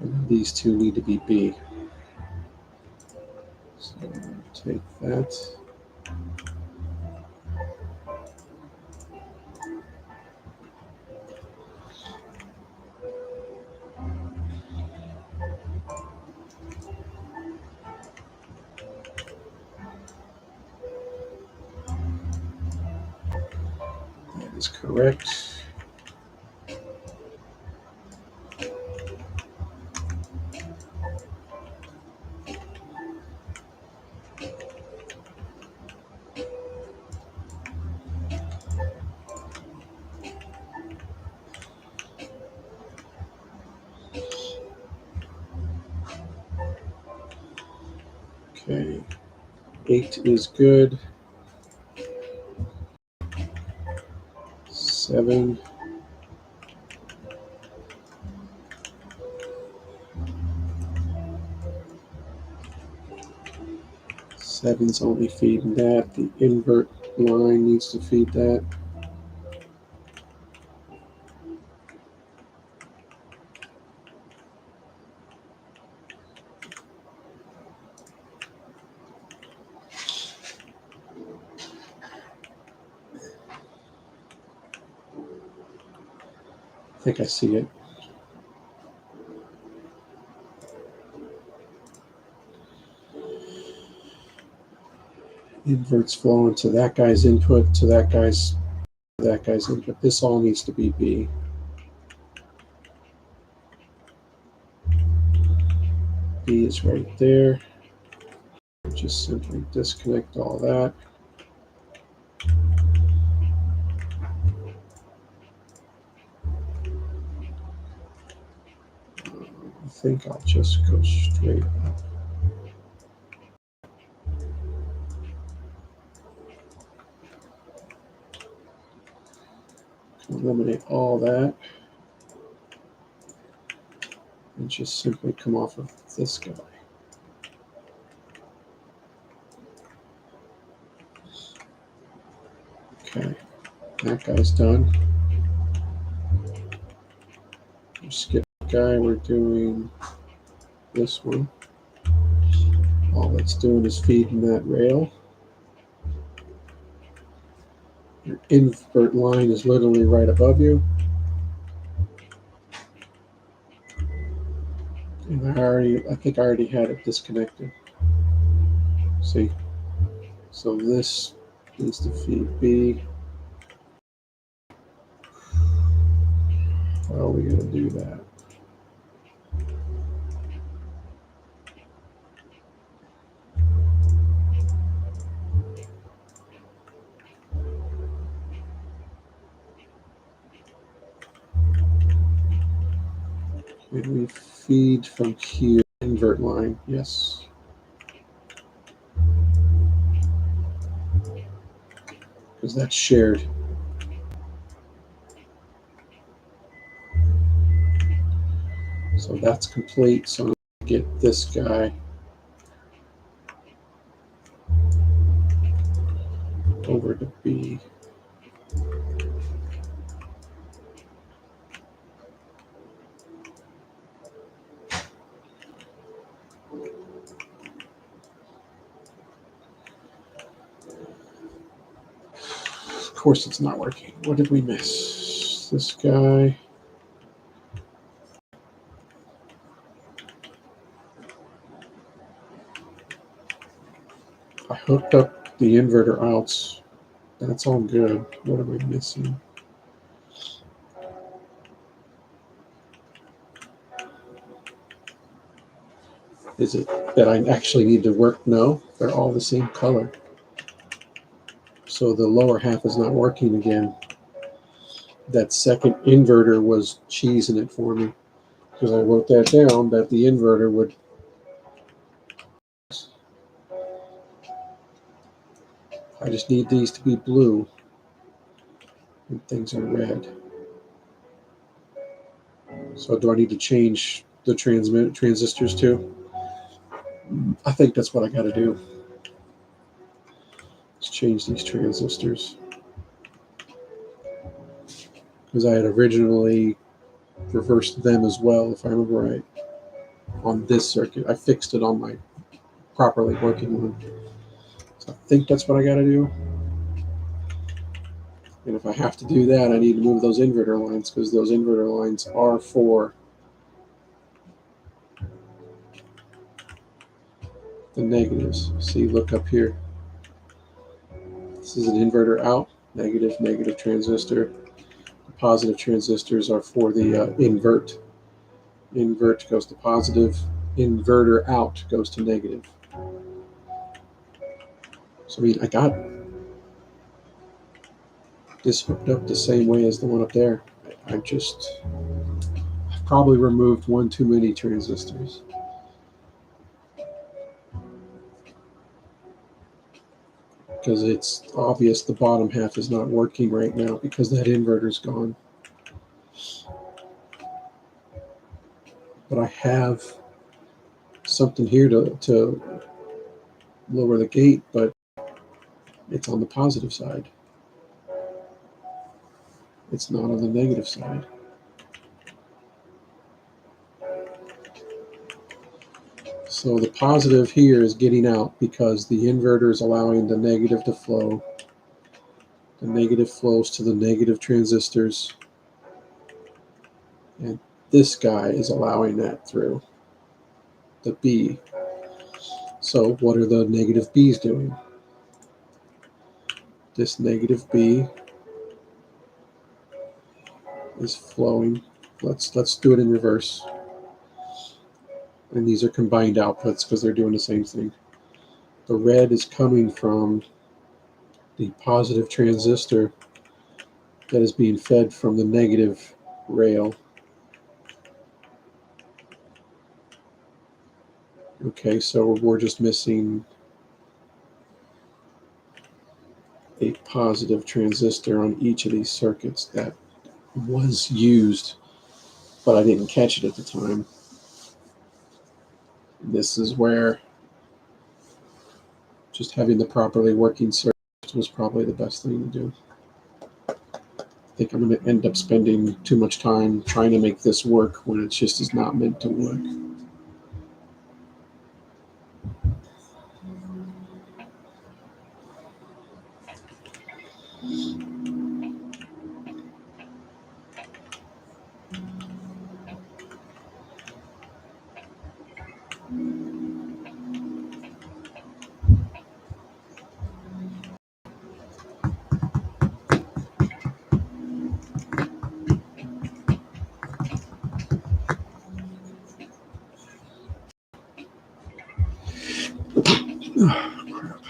And these two need to be B. So take that. That is correct. Okay, 8 is good. 7. Seven's only feeding that. The invert line needs to feed that. I think I see it. Inverts flowing to that guy's input, to that guy's input. This all needs to be B. B is right there. Just simply disconnect all that. think I'll just go straight up. Eliminate all that and just simply come off of this guy. Okay, that guy's done. Skip the guy, we're doing this one. All that's doing is feeding that rail. Your invert line is literally right above you. And I think I already had it disconnected. See? So this needs to feed B. How are we going to do that? Can we feed from here? Invert line, yes. Because that's shared. So that's complete. So I'm going to get this guy over to B. Of course it's not working. What did we miss? This guy. I hooked up the inverter outs. That's all good. What am I missing? Is it that I actually need to work? No, they're all the same color. So the lower half is not working again. That second inverter was cheesing it for me because I wrote that down that the inverter would. I just need these to be blue and things are red. So do I need to change the transistors too? I think that's what I got to do. Let's change these transistors. Because I had originally reversed them as well, if I remember right, on this circuit. I fixed it on my properly working one. So I think that's what I got to do. And if I have to do that, I need to move those inverter lines because those inverter lines are for the negatives. See, look up here. This is an inverter out, negative, negative transistor. The positive transistors are for the invert. Invert goes to positive. Inverter out goes to negative. So, I mean, I got this hooked up the same way as the one up there. I've probably removed one too many transistors. Because it's obvious the bottom half is not working right now because that inverter's gone. But I have something here to lower the gate, but it's on the positive side. It's not on the negative side. So the positive here is getting out because the inverter is allowing the negative to flow. The negative flows to the negative transistors. And this guy is allowing that through. The B. So what are the negative B's doing? This negative B is flowing. Let's do it in reverse. And these are combined outputs because they're doing the same thing. The red is coming from the positive transistor that is being fed from the negative rail. Okay, so we're just missing a positive transistor on each of these circuits that was used, but I didn't catch it at the time. This is where just having the properly working circuits was probably the best thing to do. I think I'm going to end up spending too much time trying to make this work when it just is not meant to work. Oh, crap.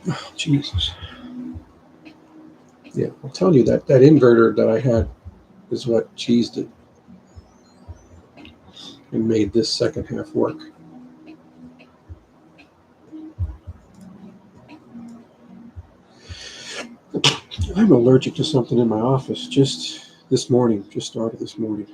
Oh, Jesus. Yeah, I'm telling you that inverter that I had is what cheesed it and made this second half work. I'm allergic to something in my office just this morning, just started this morning.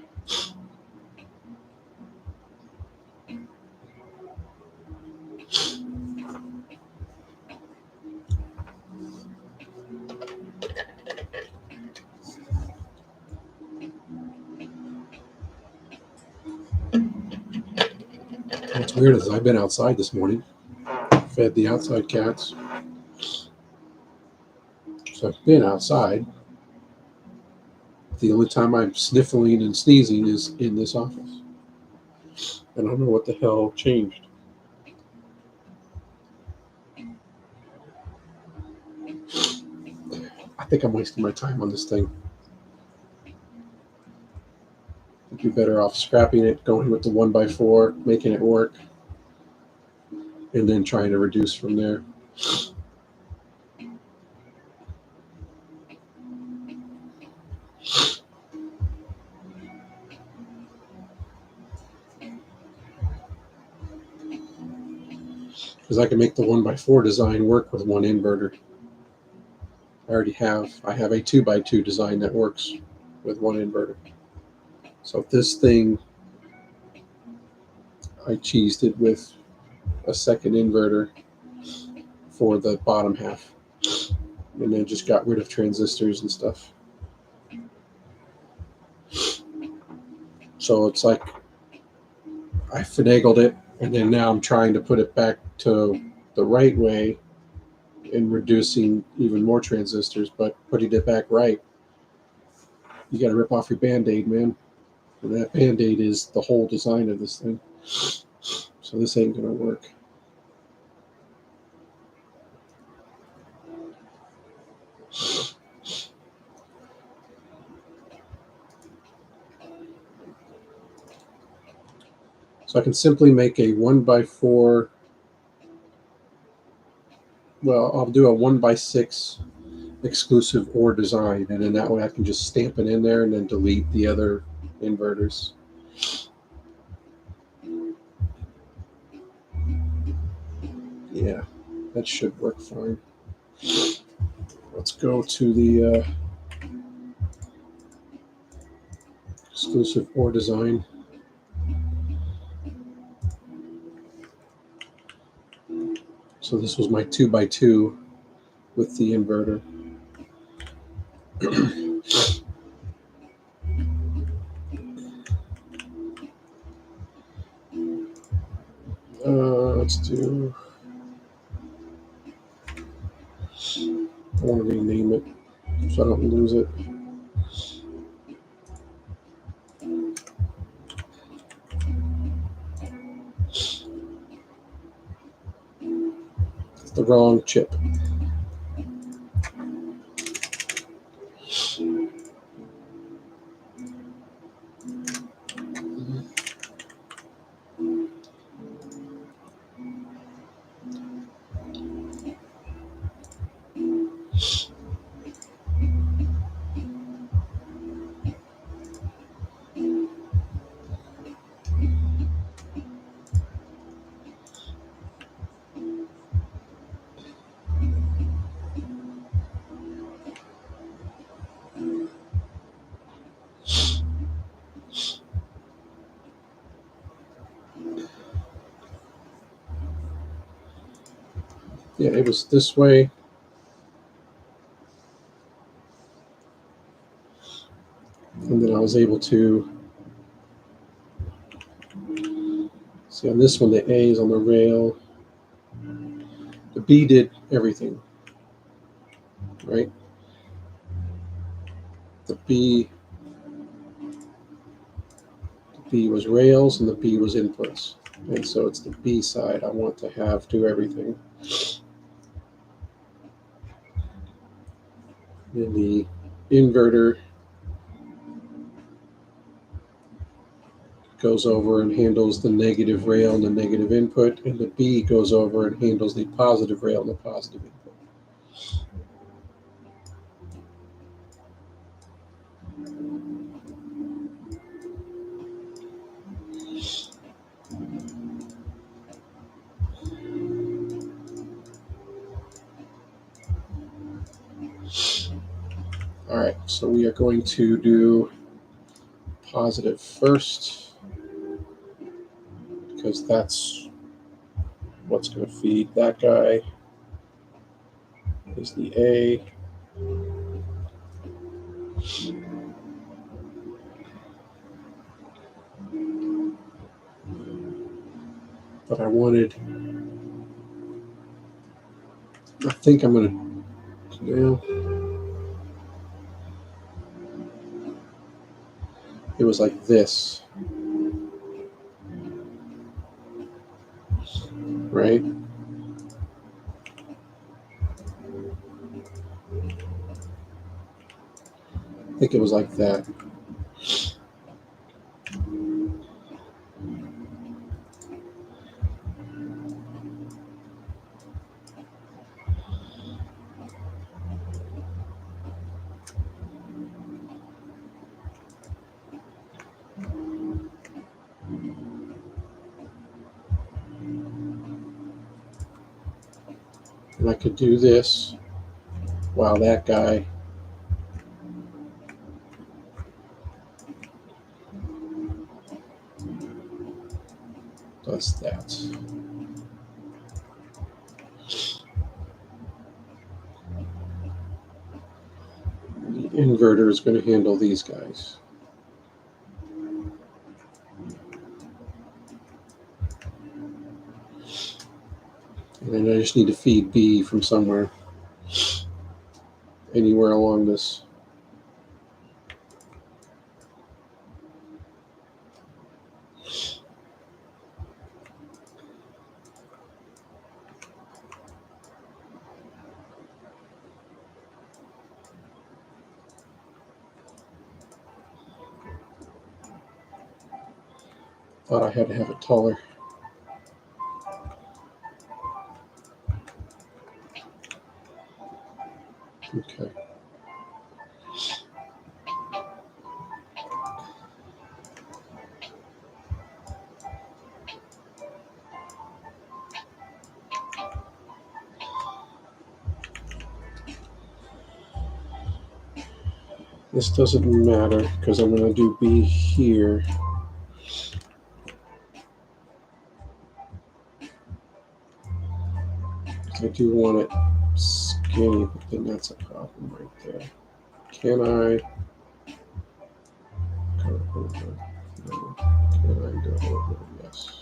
What's weird is I've been outside this morning, fed the outside cats. So I've been outside. The only time I'm sniffling and sneezing is in this office. I don't know what the hell changed. I think I'm wasting my time on this thing. I'd be better off scrapping it, going with the 1x4, making it work, and then trying to reduce from there. Because I can make the 1x4 design work with one inverter. I have a 2x2 design that works with one inverter. So this thing, I cheesed it with a second inverter for the bottom half, and then just got rid of transistors and stuff. So it's like I finagled it, and then now I'm trying to put it back to the right way and reducing even more transistors, but putting it back right, you got to rip off your Band-Aid, man. And that Band-Aid is the whole design of this thing. So this ain't going to work. So I can simply make a 1x4. Well, I'll do a 1x6 exclusive OR design, and then that way I can just stamp it in there and then delete the other inverters. Yeah, that should work fine. Let's go to the exclusive OR design. So this was my 2x2 with the inverter. Let's do. I want to rename it so I don't lose it. It's the wrong chip. Yeah, it was this way. And then I was able to see on this one, the A is on the rail. The B did everything, right? The B was rails and the B was inputs. And so it's the B side I want to have do everything. And the inverter goes over and handles the negative rail and the negative input, and the B goes over and handles the positive rail and the positive input. All right, so we are going to do positive first, because that's what's going to feed that guy is the A. But I think I'm going to, it was like this, right? I think it was like that. And I could do this while that guy does that. The inverter is going to handle these guys. And then I just need to feed B from somewhere, anywhere along this. Thought I had to have it taller. Okay. This doesn't matter because I'm going to do B here. I do want it skinny, but then that's a problem right there. Can I go over? No. Can I go over? Yes.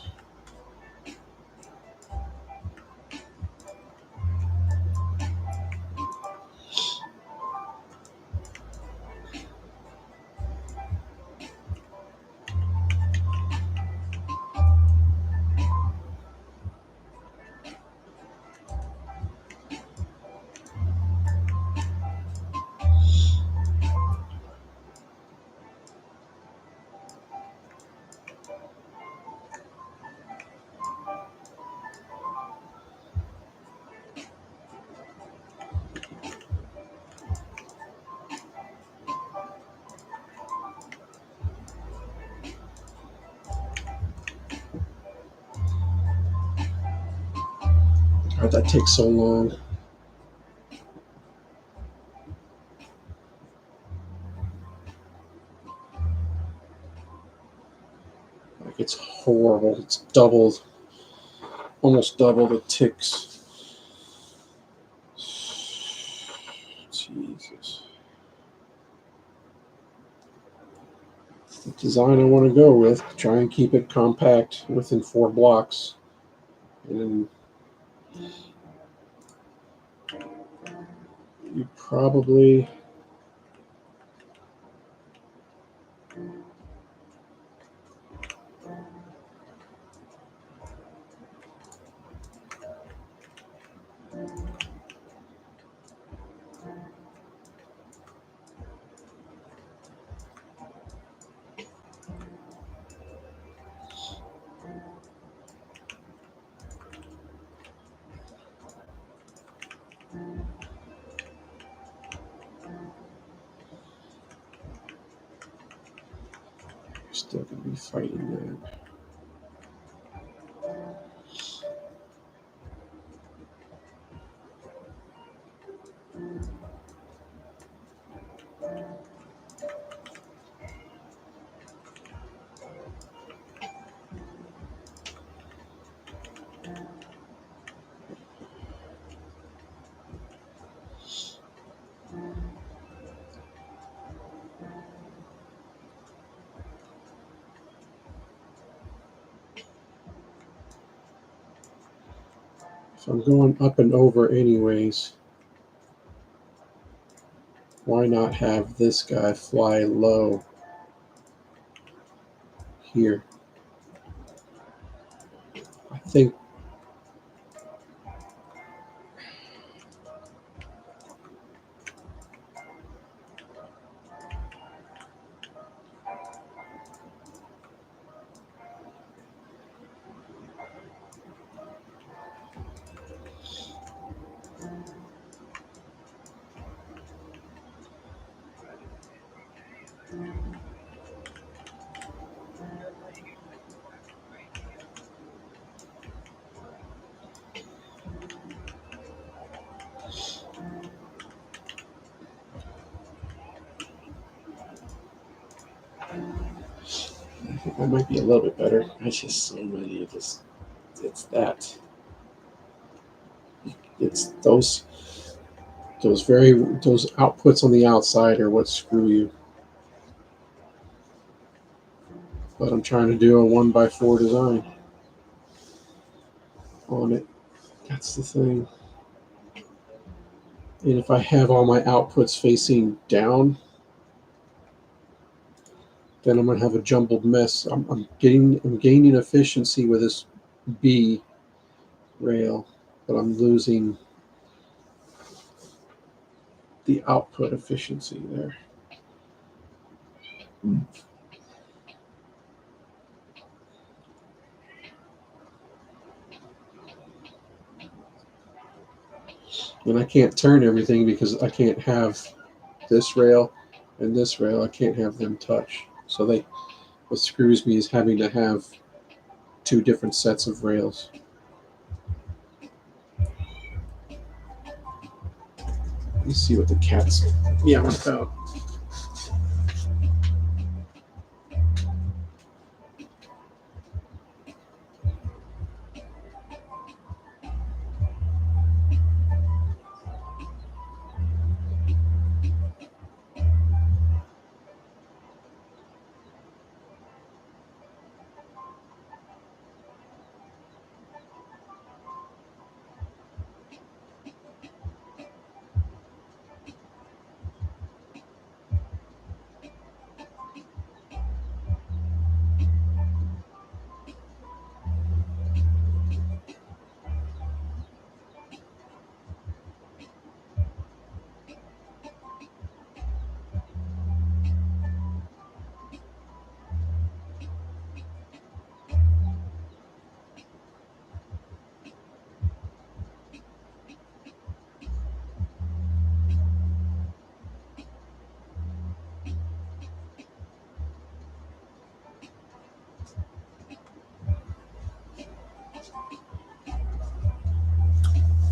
Why'd that take so long? Like, it's horrible. It's doubled, almost double the ticks. the design I want to go with. Try and keep it compact within 4 blocks. And you probably still going to be fighting that. So I'm going up and over anyways. Why not have this guy fly low here? I think that might be a little bit better. I just so many of this. It's that. It's those outputs on the outside are what screw you. But I'm trying to do a 1x4 design on it. That's the thing. And if I have all my outputs facing down, then I'm gonna have a jumbled mess. I'm gaining efficiency with this B rail, but I'm losing the output efficiency there. And I can't turn everything because I can't have this rail and this rail. I can't have them touch. So what screws me is having to have 2 different sets of rails. Let me see what the cat's meowing about.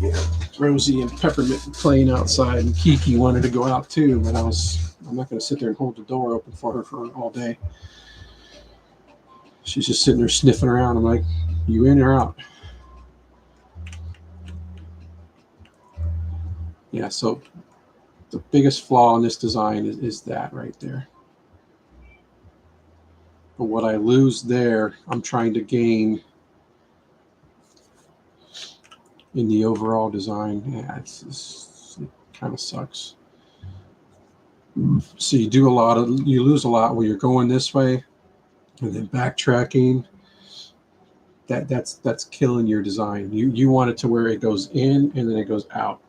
Yeah, Rosie and Peppermint were playing outside, and Kiki wanted to go out too, but I'm not going to sit there and hold the door open for her for all day. She's just sitting there sniffing around. I'm like, you in or out? Yeah, so the biggest flaw in this design is that right there. But what I lose there, I'm trying to gain in the overall design. Yeah, it kind of sucks. So you lose a lot when you're going this way, and then backtracking. That's killing your design. You want it to where it goes in and then it goes out,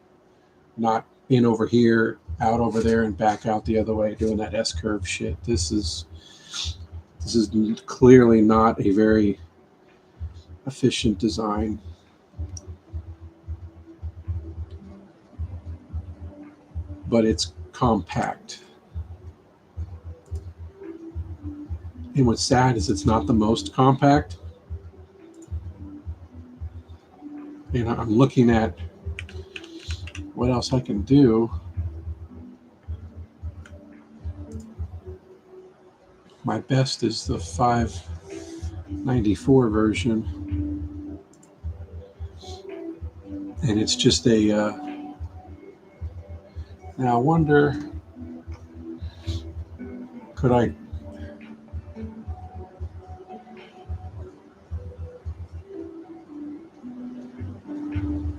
not in over here, out over there, and back out the other way, doing that S curve shit. This is clearly not a very efficient design. But it's compact. And what's sad is it's not the most compact. And I'm looking at what else I can do. My best is the 594 version. And it's just a... now I wonder, could I...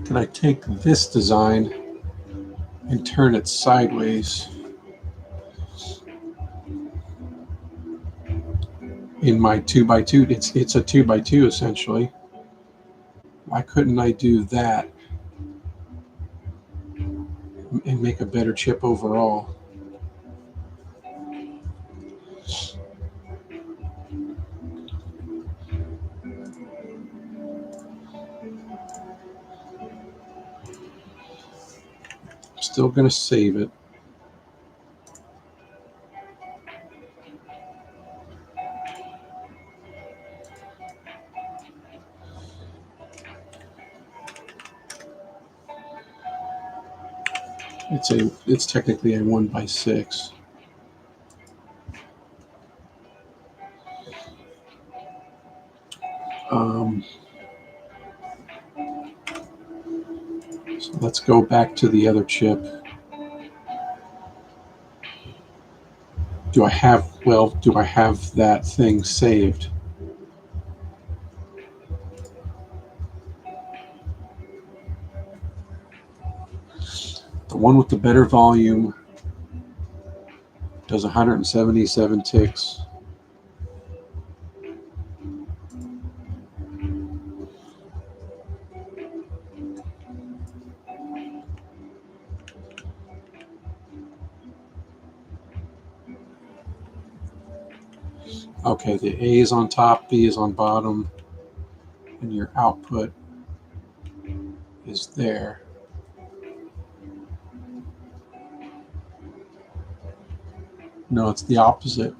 can I take this design and turn it sideways in my 2x2? It's a 2x2 essentially. Why couldn't I do that and make a better chip overall? Still going to save it. It's technically a 1x6. So let's go back to the other chip. Do I have that thing saved? The one with the better volume does 177 ticks. Okay, the A is on top, B is on bottom, and your output is there. No, it's the opposite.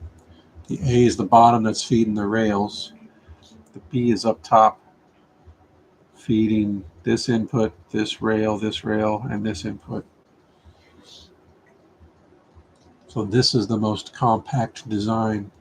The A is the bottom that's feeding the rails. The B is up top, feeding this input, this rail, and this input. So this is the most compact design.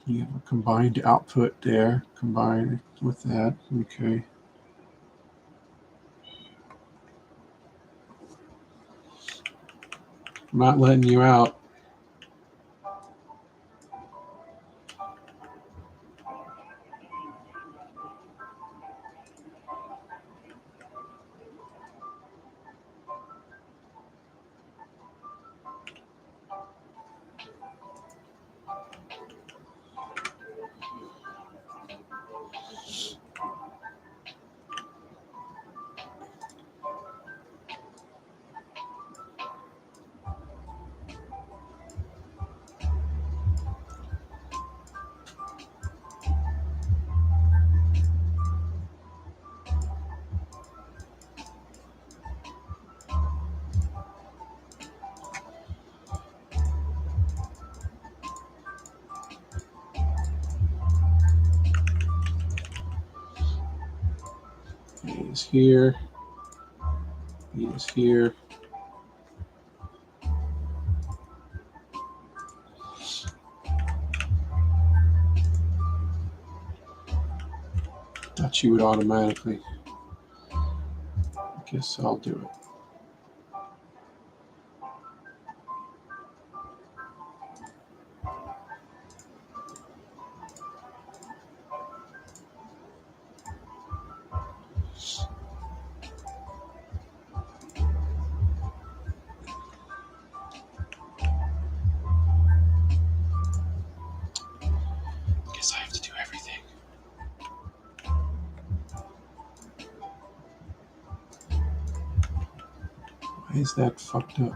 You have a combined output there, combined with that. Okay. I'm not letting you out. A is here. B is here. thought you would automatically. I guess I'll do it. Guess I have to do everything. Why is that fucked up?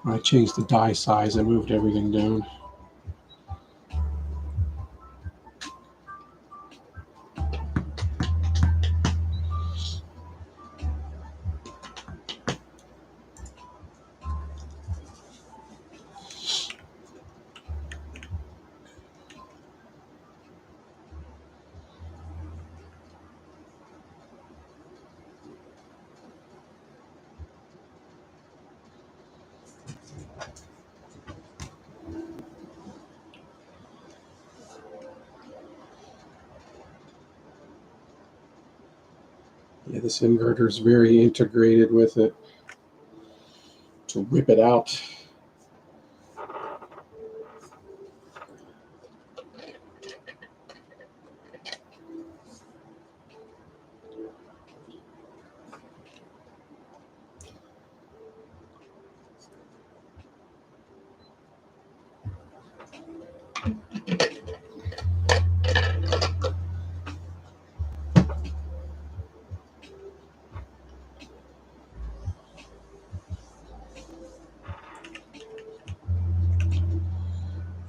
When I changed the die size, I moved everything down. Yeah, this inverter is very integrated with it to rip it out.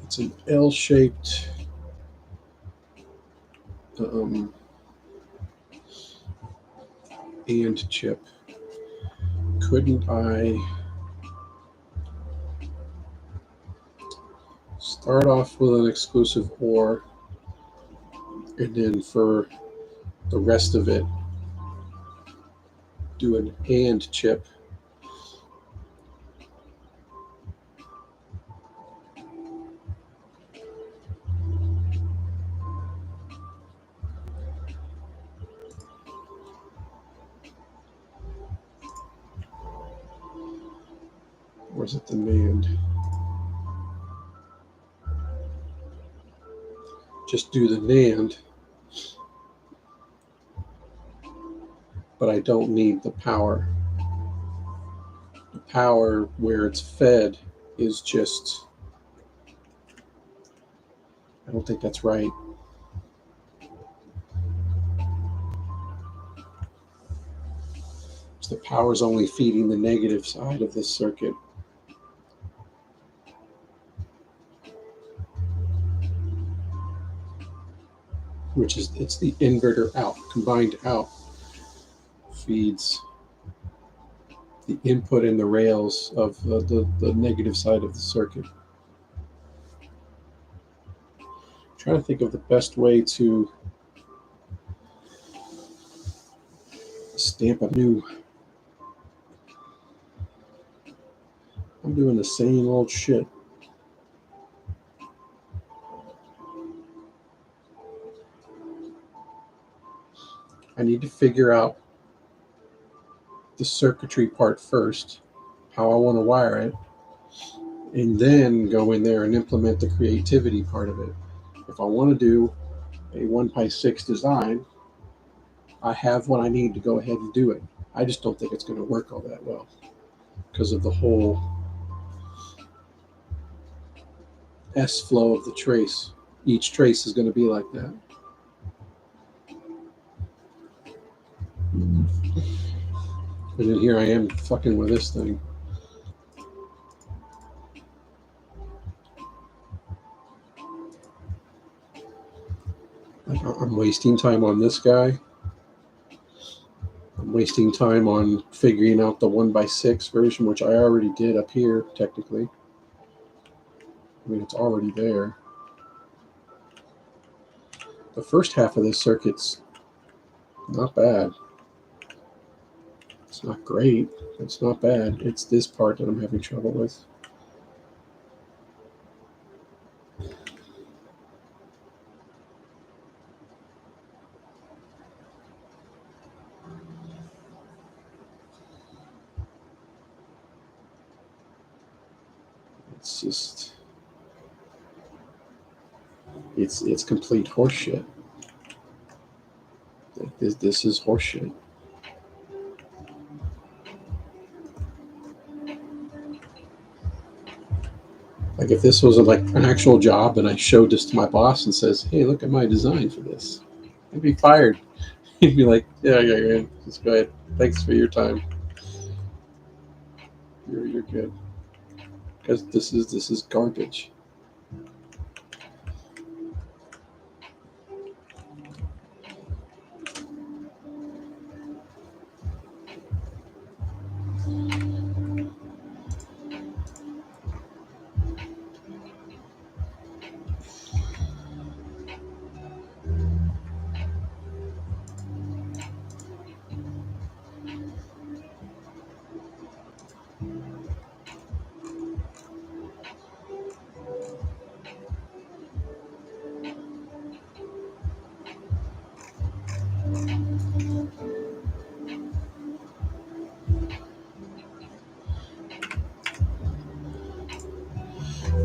It's an L-shaped and chip. Couldn't I start off with an exclusive OR and then for the rest of it do an AND chip? Or is it the NAND? Just do the NAND, but I don't need the power. The power where it's fed is just, I don't think that's right. So the power is only feeding the negative side of this circuit. Which is, it's the inverter out, combined out feeds the input and the rails of the negative side of the circuit. I'm trying to think of the best way to stamp a new. I'm doing the same old shit. I need to figure out the circuitry part first, how I want to wire it, and then go in there and implement the creativity part of it. If I want to do a 1x6 design, I have what I need to go ahead and do it. I just don't think it's going to work all that well because of the whole S flow of the trace. Each trace is going to be like that. And then here I am fucking with this thing. Like, I'm wasting time on this guy. I'm wasting time on figuring out the 1x6 version, which I already did up here, technically. I mean, it's already there. The first half of this circuit's not bad. It's not great. It's not bad. It's this part that I'm having trouble with. It's just, it's complete horseshit. This is horseshit. Like if this was like an actual job and I showed this to my boss and says, "Hey, look at my design for this," I'd be fired. He'd be like, "Yeah, just go ahead. Thanks for your time. You're good." Because this is garbage.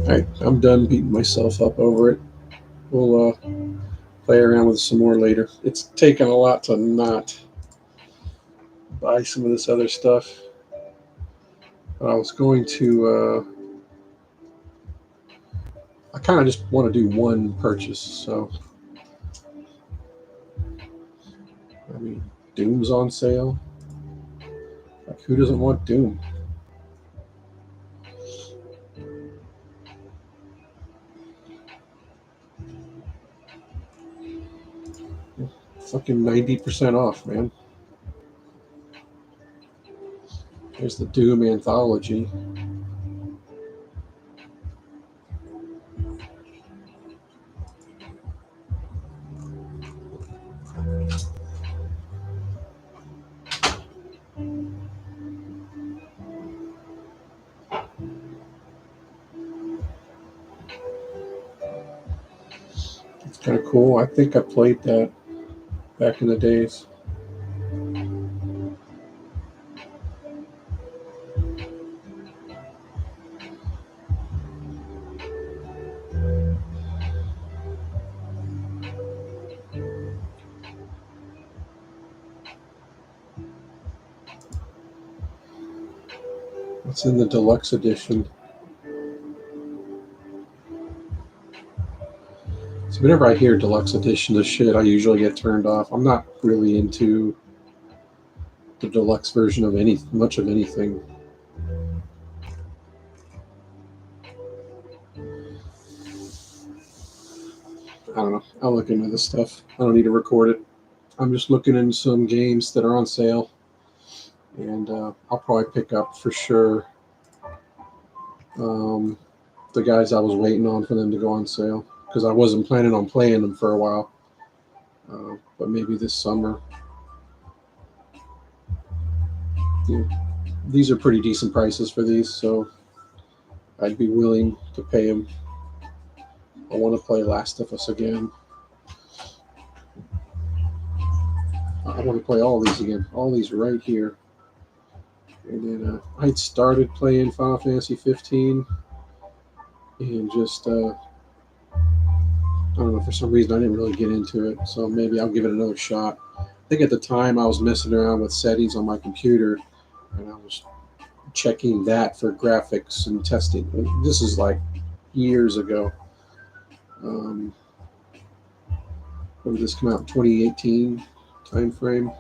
All right, I'm done beating myself up over it. We'll play around with some more later. It's taken a lot to not buy some of this other stuff. I was going to. I kind of just want to do one purchase. So, I mean, Doom's on sale. Like, who doesn't want Doom? Fucking 90% off, man. There's the Doom anthology. It's kind of cool. I think I played that back in the days. It's in the deluxe edition. So whenever I hear deluxe edition of shit, I usually get turned off. I'm not really into the deluxe version of much of anything. I don't know. I'll look into this stuff. I don't need to record it. I'm just looking into some games that are on sale, and I'll probably pick up for sure the guys I was waiting on for them to go on sale, because I wasn't planning on playing them for a while. But maybe this summer. Yeah. These are pretty decent prices for these, so I'd be willing to pay them. I want to play Last of Us again. I want to play all these again. All these right here. And then I'd started playing Final Fantasy 15, and just I don't know, for some reason I didn't really get into it. So maybe I'll give it another shot. I think at the time I was messing around with settings on my computer, and I was checking that for graphics and testing. This is like years ago. When did this come out? 2018 time frame?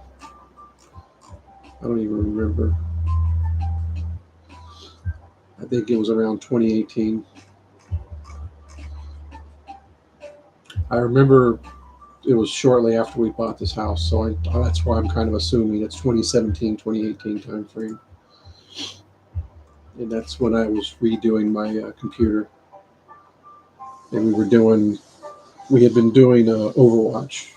I don't even remember. I think it was around 2018. I remember it was shortly after we bought this house, so that's why I'm kind of assuming it's 2017, 2018 time frame. And that's when I was redoing my computer. And we were doing we had been doing Overwatch,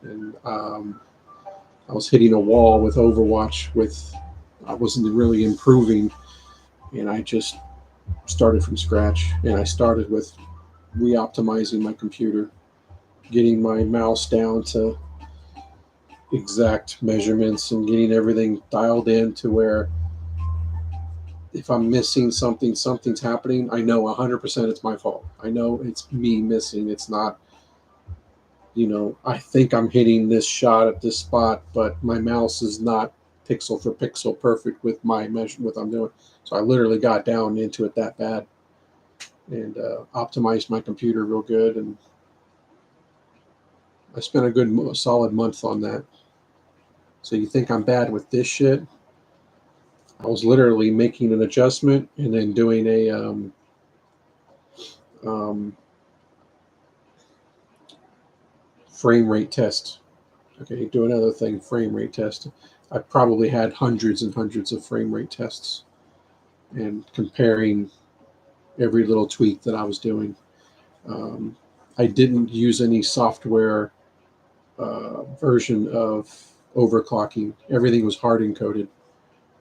and I was hitting a wall with Overwatch. I wasn't really improving, and I just started from scratch. And I started with re-optimizing my computer, getting my mouse down to exact measurements, and getting everything dialed in to where if I'm missing something, something's happening, I know 100% it's my fault. I know it's me missing. It's not, I think I'm hitting this shot at this spot, but my mouse is not pixel for pixel perfect with my measure, what I'm doing. So I literally got down into it that bad, and optimized my computer real good. And I spent a good solid month on that. So you think I'm bad with this shit? I was literally making an adjustment and then doing a um, frame rate test. Okay, do another thing, frame rate test. I probably had hundreds and hundreds of frame rate tests and comparing every little tweak that I was doing. Um, I didn't use any software version of overclocking. Everything was hard encoded.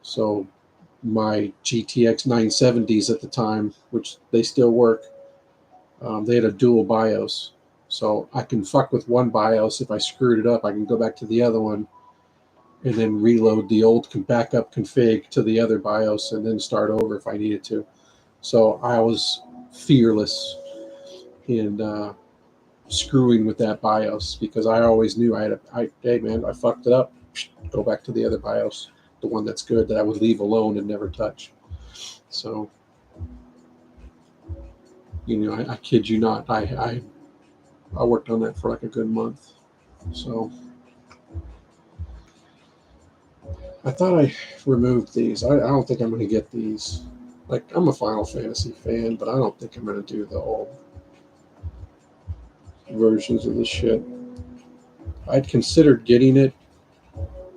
So my GTX 970s at the time, which they still work, they had a dual BIOS. So I can fuck with one BIOS. If I screwed it up, I can go back to the other one and then reload the old backup config to the other BIOS and then start over if I needed to. So I was fearless in screwing with that BIOS because I always knew hey man, I fucked it up. Go back to the other BIOS, the one that's good that I would leave alone and never touch. So, I kid you not, I worked on that for like a good month. So I thought I removed these. I don't think I'm going to get these. Like, I'm a Final Fantasy fan, but I don't think I'm going to do the old versions of this shit. I'd considered getting it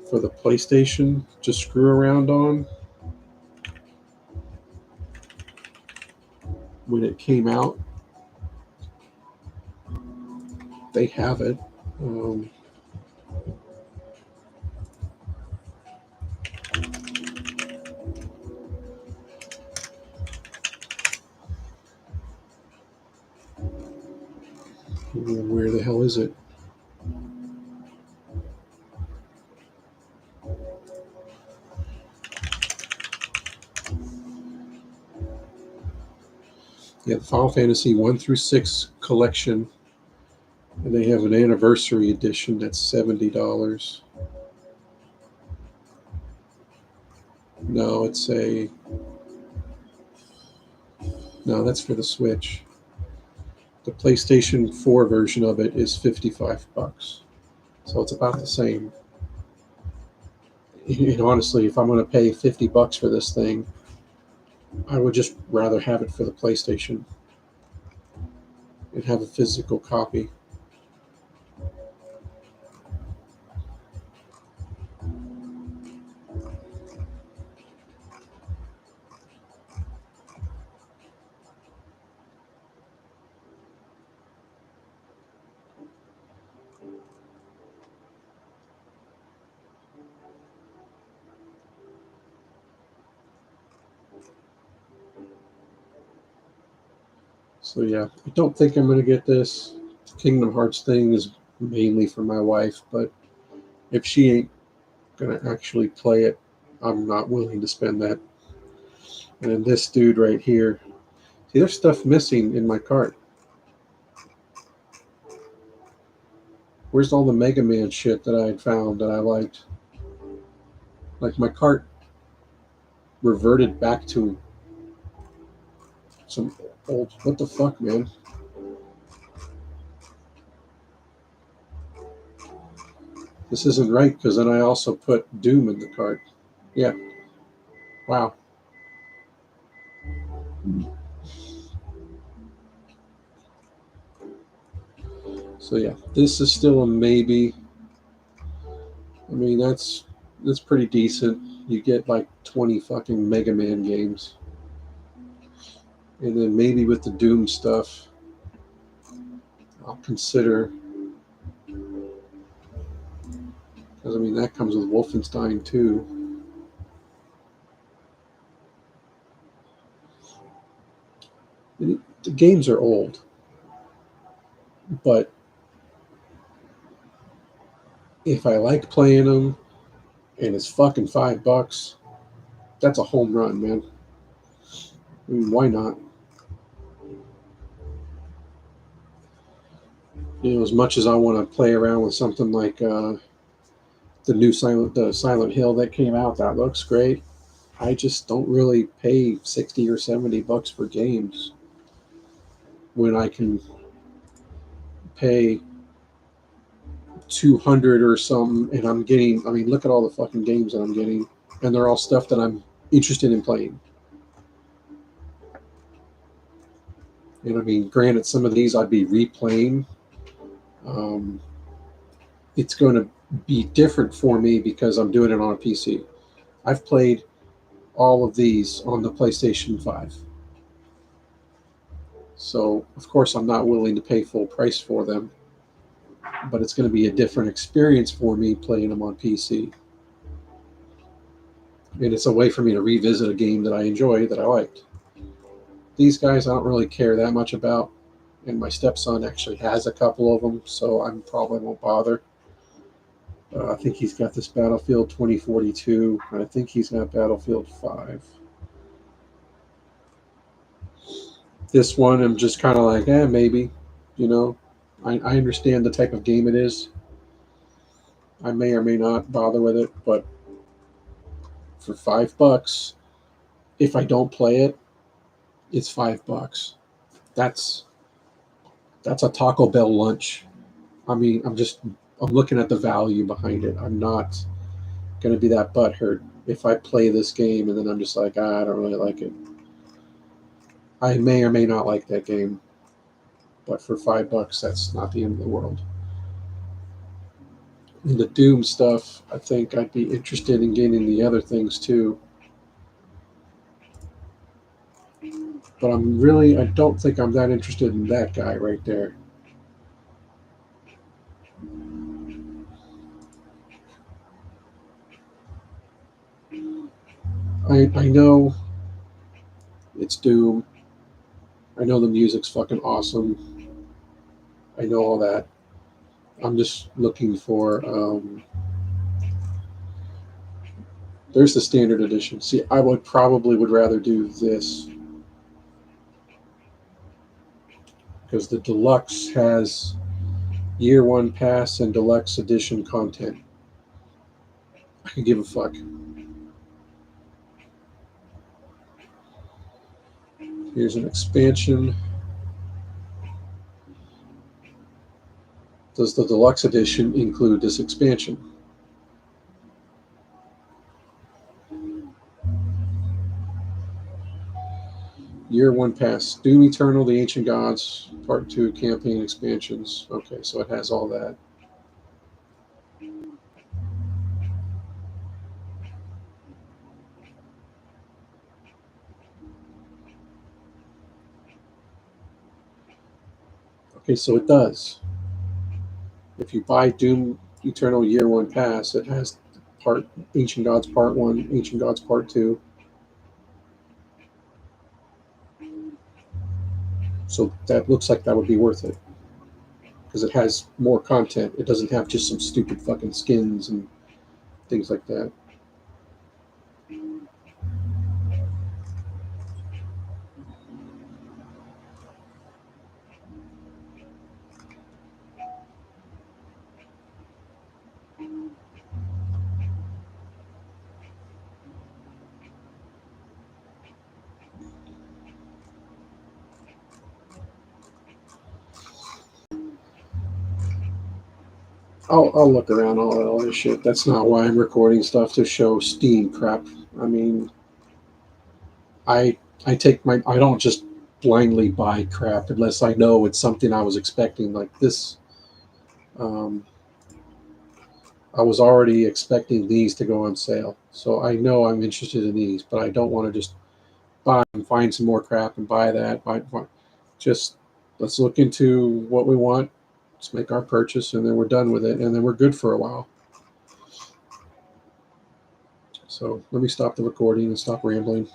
for the PlayStation to screw around on when it came out. They have it. Um, where the hell is it? Yeah, the Final Fantasy 1 through 6 collection. And they have an anniversary edition that's $70. No, no, that's for the Switch. The PlayStation 4 version of it is $55. So it's about the same. And honestly, if I'm going to pay $50 for this thing, I would just rather have it for the PlayStation and have a physical copy. So yeah, I don't think I'm going to get this. The Kingdom Hearts thing is mainly for my wife, but if she ain't going to actually play it, I'm not willing to spend that. And then this dude right here, see, there's stuff missing in my cart. Where's all the Mega Man shit that I had found that I liked? Like, my cart reverted back to some old. What the fuck, man? This isn't right because then I also put Doom in the cart. Yeah. Wow. So yeah, this is still a maybe. I mean, that's pretty decent. You get like 20 fucking Mega Man games. And then maybe with the Doom stuff, I'll consider, because I mean that comes with Wolfenstein too. The games are old, but if I like playing them and it's fucking $5, that's a home run, man. I mean, why not? You know, as much as I want to play around with something like the Silent Hill that came out, that looks great. I just don't really pay $60 or $70 for games when I can pay 200 or something, and I'm getting. I mean, look at all the fucking games that I'm getting, and they're all stuff that I'm interested in playing. And I mean, granted, some of these I'd be replaying. Um, it's going to be different for me because I'm doing it on a PC. I've played all of these on the PlayStation 5. So, of course, I'm not willing to pay full price for them, but it's going to be a different experience for me playing them on PC. And it's a way for me to revisit a game that I enjoy, that I liked. These guys I don't really care that much about, and my stepson actually has a couple of them, so I probably won't bother. I think he's got this Battlefield 2042, and I think he's got Battlefield 5. This one, I'm just kind of like, maybe. You know, I understand the type of game it is. I may or may not bother with it, but for $5, if I don't play it, it's $5. That's that's a Taco Bell lunch. I mean, I'm looking at the value behind it. I'm not going to be that butthurt if I play this game and then I'm just like, I don't really like it. I may or may not like that game, but for $5, that's not the end of the world. In the Doom stuff, I think I'd be interested in getting the other things too. But I don't think I'm that interested in that guy right there. I know it's Doom. I know the music's fucking awesome. I know all that. I'm just looking for. There's the standard edition. See, I would rather do this because the deluxe has year one pass and deluxe edition content. I could give a fuck. Here's an expansion. Does the deluxe edition include this expansion? Year one pass. Doom Eternal, The Ancient Gods, Part 2 campaign expansions. Okay, so it has all that. Okay, so it does. If you buy Doom Eternal Year One Pass, it has Part Ancient Gods Part 1, Ancient Gods Part 2. So that looks like that would be worth it. Because it has more content. It doesn't have just some stupid fucking skins and things like that. I'll look around all this shit. That's not why I'm recording stuff to show Steam crap. I mean, I I don't just blindly buy crap unless I know it's something I was expecting. Like this, um, I was already expecting these to go on sale, so I know I'm interested in these, but I don't want to just buy and find some more crap and buy that. Just let's look into what we want. Let's make our purchase, and then we're done with it, and then we're good for a while. So let me stop the recording and stop rambling.